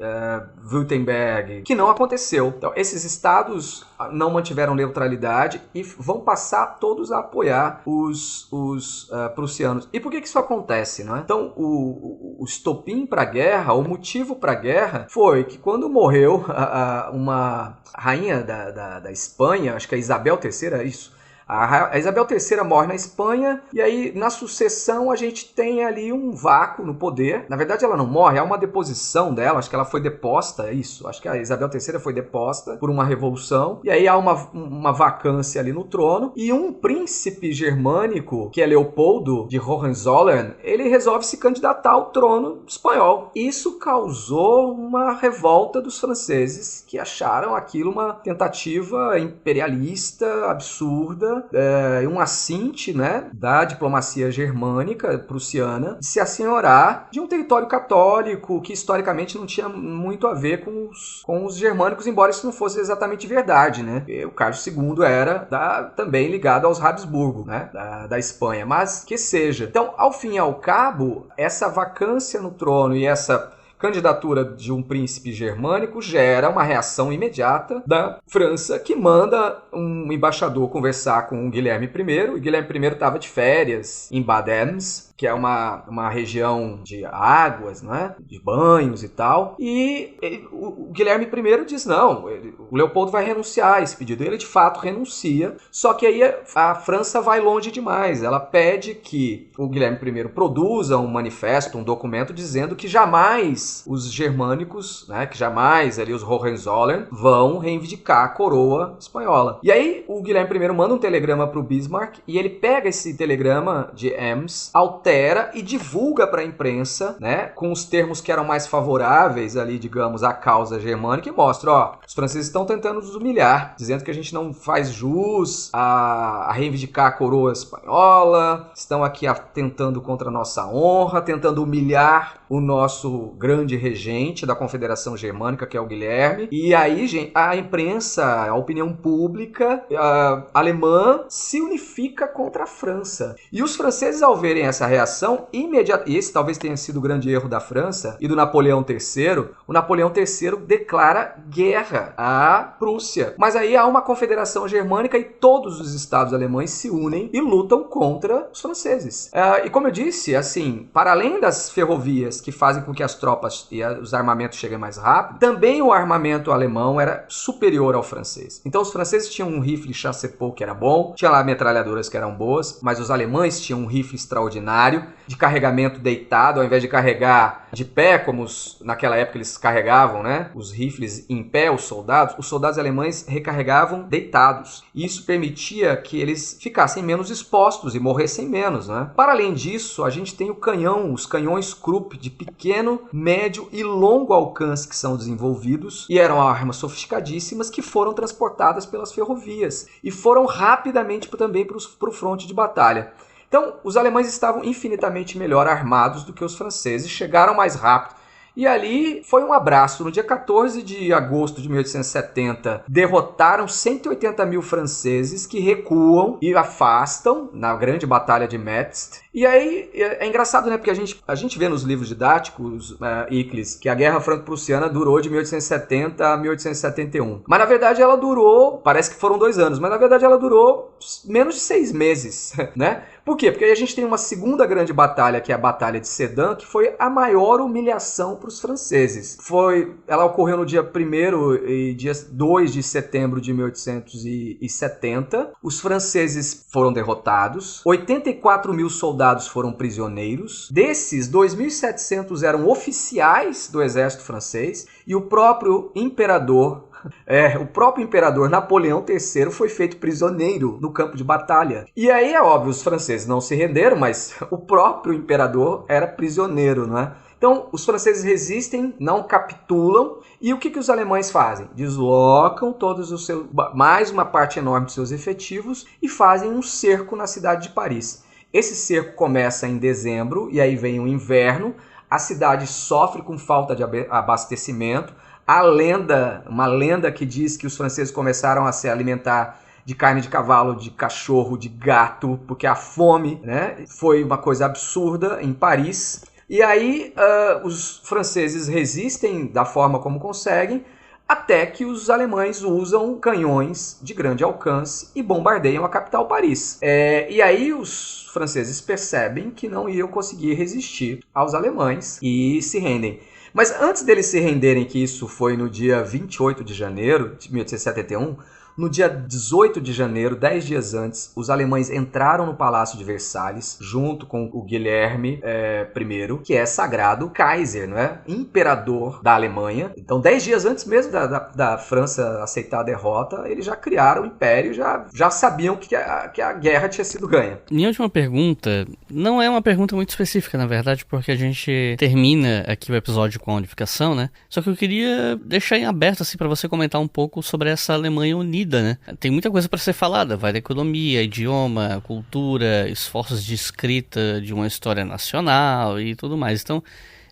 Württemberg, que não aconteceu. Então, esses estados não mantiveram neutralidade e vão passar todos a apoiar os prussianos. E por que isso acontece, não é? Então, o estopim para a guerra, o motivo para a guerra, foi que quando morreu uma rainha da Espanha, acho que é Isabel III, é isso? A Isabel III morre na Espanha e aí na sucessão a gente tem ali um vácuo no poder. Na verdade ela não morre, há uma deposição dela, acho que ela foi deposta, é isso. Acho que a Isabel III foi deposta por uma revolução e aí há uma vacância ali no trono e um príncipe germânico, que é Leopoldo de Hohenzollern, ele resolve se candidatar ao trono espanhol. Isso causou uma revolta dos franceses que acharam aquilo uma tentativa imperialista, absurda, um assinte, né, da diplomacia germânica, prussiana, de se assenhorar de um território católico que historicamente não tinha muito a ver com os germânicos, embora isso não fosse exatamente verdade, né? O Carlos II era também ligado aos Habsburgo, né, da Espanha, mas que seja. Então, ao fim e ao cabo, essa vacância no trono e essa candidatura de um príncipe germânico gera uma reação imediata da França, que manda um embaixador conversar com o Guilherme I. O Guilherme I estava de férias em Bad Ems, que é uma região de águas, né? De banhos e tal. E o Guilherme I diz, não, o Leopoldo vai renunciar a esse pedido. Ele, de fato, renuncia. Só que aí a França vai longe demais. Ela pede que o Guilherme I produza um manifesto, um documento, dizendo que jamais os germânicos, né, que jamais ali os Hohenzollern vão reivindicar a coroa espanhola. E aí o Guilherme I manda um telegrama para o Bismarck e ele pega esse telegrama de Ems, altera e divulga para a imprensa, né, com os termos que eram mais favoráveis ali, digamos, à causa germânica, e mostra, os franceses estão tentando nos humilhar, dizendo que a gente não faz jus a reivindicar a coroa espanhola, estão aqui atentando contra a nossa honra, tentando humilhar o nosso grande regente da Confederação Germânica, que é o Guilherme. E aí, gente, a imprensa, a opinião pública alemã se unifica contra a França. E os franceses, ao verem essa reação imediata, e esse talvez tenha sido o grande erro da França e do Napoleão III, o Napoleão III declara guerra à Prússia. Mas aí há uma confederação germânica e todos os estados alemães se unem e lutam contra os franceses. E como eu disse, assim, para além das ferrovias que fazem com que as tropas e os armamentos cheguem mais rápido, também o armamento alemão era superior ao francês. Então os franceses tinham um rifle Chassepot que era bom, tinha lá metralhadoras que eram boas, mas os alemães tinham um rifle extraordinário, de carregamento deitado, ao invés de carregar de pé, como naquela época eles carregavam, né, os rifles em pé, os soldados alemães recarregavam deitados. E isso permitia que eles ficassem menos expostos e morressem menos, né? Para além disso, a gente tem os canhões Krupp de pequeno, médio e longo alcance que são desenvolvidos, e eram armas sofisticadíssimas que foram transportadas pelas ferrovias e foram rapidamente também para o fronte de batalha. Então, os alemães estavam infinitamente melhor armados do que os franceses, chegaram mais rápido. E ali foi um abraço. No dia 14 de agosto de 1870, derrotaram 180 mil franceses que recuam e afastam na grande batalha de Metz. E aí é engraçado, né? Porque a gente vê nos livros didáticos, Iclis, que a Guerra Franco-Prussiana durou de 1870 a 1871. Mas na verdade ela durou, parece que foram 2 anos, mas na verdade ela durou menos de 6 meses, né? Por quê? Porque aí a gente tem uma segunda grande batalha, que é a Batalha de Sedan, que foi a maior humilhação para os franceses. Ela ocorreu no dia 1º e dia 2 de setembro de 1870. Os franceses foram derrotados. 84 mil soldados foram prisioneiros. Desses, 2.700 eram oficiais do exército francês e o próprio imperador Napoleão III foi feito prisioneiro no campo de batalha. E aí é óbvio, os franceses não se renderam, mas o próprio imperador era prisioneiro, não é? Então, os franceses resistem, não capitulam, e o que os alemães fazem? Deslocam mais uma parte enorme dos seus efetivos e fazem um cerco na cidade de Paris. Esse cerco começa em dezembro, e aí vem o inverno, a cidade sofre com falta de abastecimento. Uma lenda que diz que os franceses começaram a se alimentar de carne de cavalo, de cachorro, de gato, porque a fome, né, foi uma coisa absurda em Paris. E aí os franceses resistem da forma como conseguem, até que os alemães usam canhões de grande alcance e bombardeiam a capital Paris. E aí os franceses percebem que não iam conseguir resistir aos alemães e se rendem. Mas antes deles se renderem, que isso foi no dia 28 de janeiro de 1871, no dia 18 de janeiro, 10 dias antes, os alemães entraram no Palácio de Versalhes, junto com o Guilherme I, que é sagrado Kaiser, não é? Imperador da Alemanha. Então, 10 dias antes mesmo da França aceitar a derrota, eles já criaram o império, já sabiam que a guerra tinha sido ganha. Minha última pergunta não é uma pergunta muito específica, na verdade, porque a gente termina aqui o episódio com a unificação, né? Só que eu queria deixar em aberto, assim, para você comentar um pouco sobre essa Alemanha unida, né? Tem muita coisa para ser falada, vai da economia, idioma, cultura, esforços de escrita de uma história nacional e tudo mais. Então,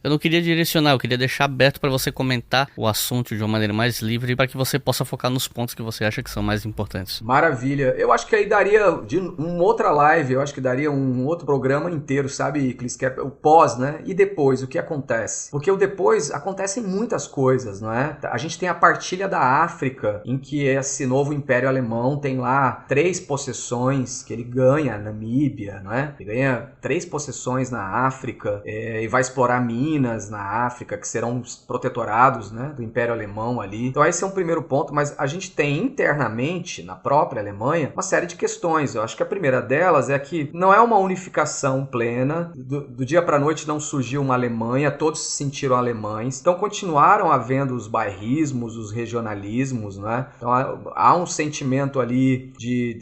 eu não queria direcionar, eu queria deixar aberto para você comentar o assunto de uma maneira mais livre, para que você possa focar nos pontos que você acha que são mais importantes. Maravilha. Eu acho que aí daria uma outra live, eu acho que daria um outro programa inteiro, sabe, Iclis? Que é o pós, né? E depois, o que acontece? Porque o depois acontecem muitas coisas, não é? A gente tem a partilha da África, em que esse novo Império Alemão tem lá 3 possessões que ele ganha, Namíbia, não é? Ele ganha 3 possessões na África e vai explorar Minas na África, que serão os protetorados, né, do Império Alemão ali. Então esse é um primeiro ponto, mas a gente tem internamente, na própria Alemanha, uma série de questões. Eu acho que a primeira delas é que não é uma unificação plena, do dia para a noite não surgiu uma Alemanha, todos se sentiram alemães, então continuaram havendo os bairrismos, os regionalismos, né? Então há um sentimento ali de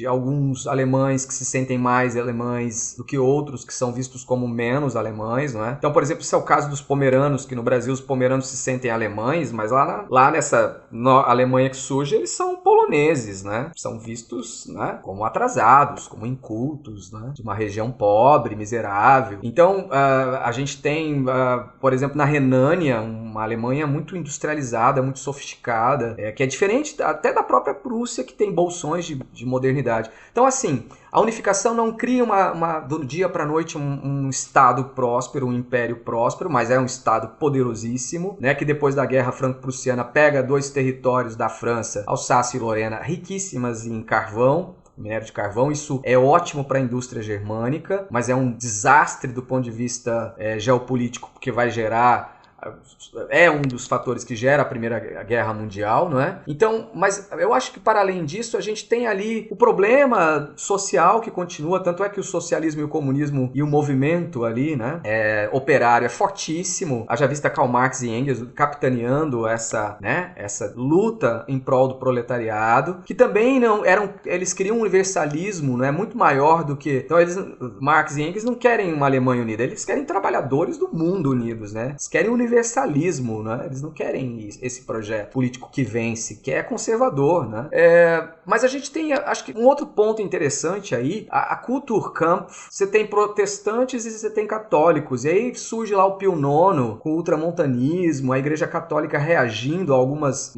alguns alemães que se sentem mais alemães do que outros que são vistos como menos alemães, não é? Então, por exemplo, esse é o caso dos pomeranos, que no Brasil os pomeranos se sentem alemães, mas lá nessa Alemanha que surge, eles são poloneses, né? São vistos, né, como atrasados, como incultos, né? De uma região pobre, miserável. Então, a gente tem, por exemplo, na Renânia, uma Alemanha muito industrializada, muito sofisticada, que é diferente até da própria Prússia, que tem bolsões de modernidade. Então, assim, a unificação não cria do dia para a noite um Estado próspero, um império próspero, mas é um Estado poderosíssimo, né, que depois da Guerra Franco-Prussiana pega 2 territórios da França, Alsácia e Lorena, riquíssimas em carvão, minério de carvão. Isso é ótimo para a indústria germânica, mas é um desastre do ponto de vista geopolítico, porque vai gerar... É um dos fatores que gera a Primeira Guerra Mundial, não é? Então, mas eu acho que para além disso, a gente tem ali o problema social que continua, tanto é que o socialismo e o comunismo e o movimento ali, né, operário é fortíssimo. Haja vista Karl Marx e Engels capitaneando essa luta em prol do proletariado, que também eles queriam um universalismo, não é, muito maior do que... Então, Marx e Engels não querem uma Alemanha unida, eles querem trabalhadores do mundo unidos, né? Eles querem universalismo universalismo, né? Eles não querem esse projeto político que vence, que é conservador, né? Mas a gente tem, acho que um outro ponto interessante aí, a Kulturkampf, você tem protestantes e você tem católicos, e aí surge lá o Pio IX com o ultramontanismo, a Igreja Católica reagindo a algumas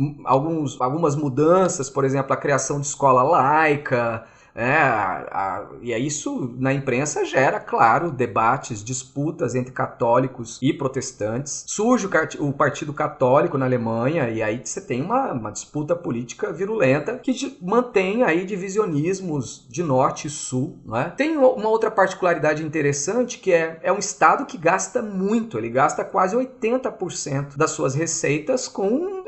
mudanças, por exemplo, a criação de escola laica. E aí isso na imprensa gera, claro, debates, disputas entre católicos e protestantes. Surge o Partido Católico na Alemanha e aí você tem uma disputa política virulenta que mantém aí divisionismos de norte e sul, né? Tem uma outra particularidade interessante que é um estado que gasta muito, ele gasta quase 80% das suas receitas com um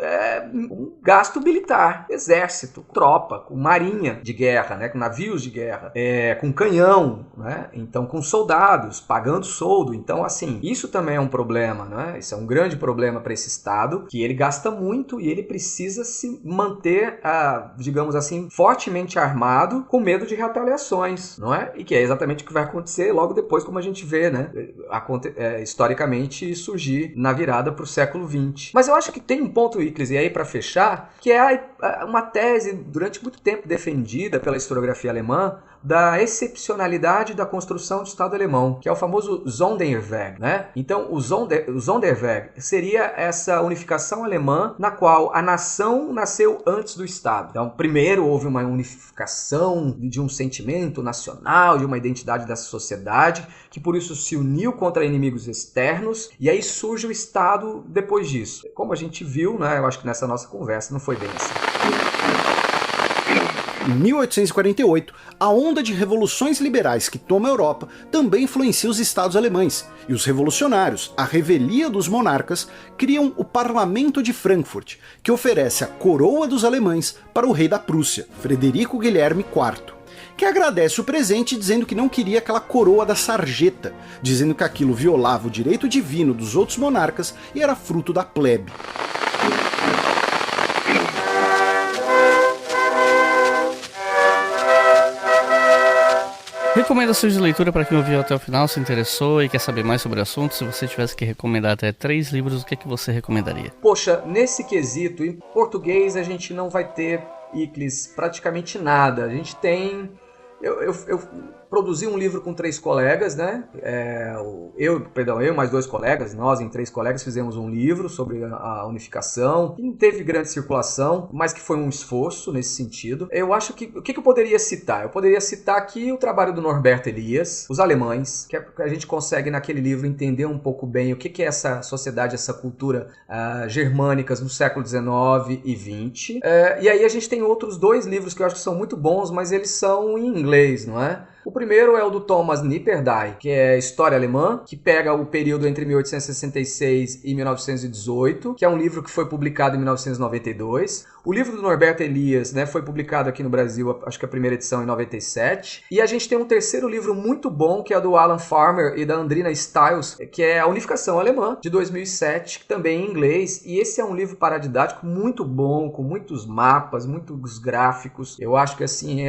gasto militar, exército, tropa, com marinha de guerra, né? Com navios de guerra, com canhão, né? Então com soldados, pagando soldo. Então assim, isso também é um problema, né? Isso é um grande problema para esse estado, que ele gasta muito e ele precisa se manter, digamos assim, fortemente armado, com medo de retaliações, não é? E que é exatamente o que vai acontecer logo depois, como a gente vê, né? Historicamente surgir na virada para o século XX. Mas eu acho que tem um ponto, Iclis, e aí para fechar, que é uma tese durante muito tempo defendida pela historiografia alemã da excepcionalidade da construção do Estado alemão, que é o famoso Sonderweg, né? Então, o Sonderweg seria essa unificação alemã na qual a nação nasceu antes do Estado. Então, primeiro houve uma unificação de um sentimento nacional, de uma identidade da sociedade, que por isso se uniu contra inimigos externos, e aí surge o Estado depois disso. Como a gente viu, né? Eu acho que nessa nossa conversa não foi bem assim. Em 1848, a onda de revoluções liberais que toma a Europa também influencia os estados alemães, e os revolucionários, a revelia dos monarcas, criam o Parlamento de Frankfurt, que oferece a coroa dos alemães para o rei da Prússia, Frederico Guilherme IV, que agradece o presente dizendo que não queria aquela coroa da sarjeta, dizendo que aquilo violava o direito divino dos outros monarcas e era fruto da plebe. Recomendações de leitura para quem ouviu até o final, se interessou e quer saber mais sobre o assunto. Se você tivesse que recomendar até 3 livros, o que é que você recomendaria? Poxa, nesse quesito, em português a gente não vai ter, Iclis, praticamente nada. A gente tem... Eu produzi um livro com 3 colegas, né? Eu e mais 2 colegas, nós em 3 colegas fizemos um livro sobre a unificação, que não teve grande circulação, mas que foi um esforço nesse sentido. Eu acho que... O que eu poderia citar? Eu poderia citar aqui o trabalho do Norberto Elias, os alemães, que a gente consegue naquele livro entender um pouco bem o que é essa sociedade, essa cultura germânicas no século XIX e XX. E aí a gente tem outros 2 livros que eu acho que são muito bons, mas eles são em inglês, não é? O primeiro é o do Thomas Nipperdey, que é História Alemã, que pega o período entre 1866 e 1918, que é um livro que foi publicado em 1992. O livro do Norberto Elias, né, foi publicado aqui no Brasil, acho que a primeira edição em 97. E a gente tem um terceiro livro muito bom, que é do Alan Farmer e da Andrina Stiles, que é A Unificação Alemã, de 2007, que também é em inglês. E esse é um livro paradidático muito bom, com muitos mapas, muitos gráficos. Eu acho que assim,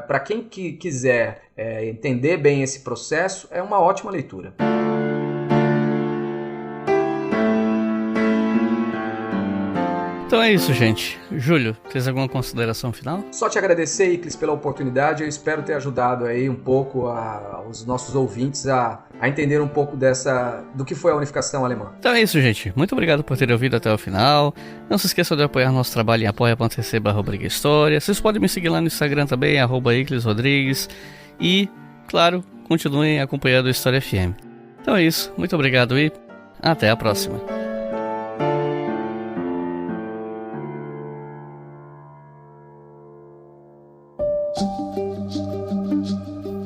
para quem quiser entender bem esse processo, é uma ótima leitura. Então é isso, gente. Júlio, tens alguma consideração final? Só te agradecer, Iclis, pela oportunidade. Eu espero ter ajudado aí um pouco os nossos ouvintes a entender um pouco do que foi a unificação alemã. Então é isso, gente. Muito obrigado por terem ouvido até o final. Não se esqueçam de apoiar nosso trabalho em apoia.se/obrigahistoria. Vocês podem me seguir lá no Instagram também, @IclisRodrigues. E, claro, continuem acompanhando o História FM. Então é isso. Muito obrigado e até a próxima.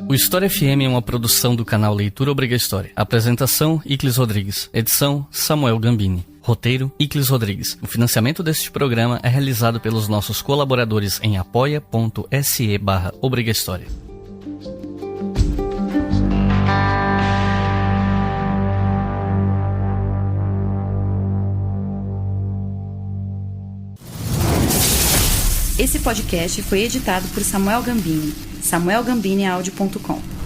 O História FM é uma produção do canal Leitura Obriga História. Apresentação, Iclis Rodrigues. Edição, Samuel Gambini. Roteiro, Iclis Rodrigues. O financiamento deste programa é realizado pelos nossos colaboradores em apoia.se/Obriga História. Esse podcast foi editado por Samuel Gambini, samuelgambiniaudio.com.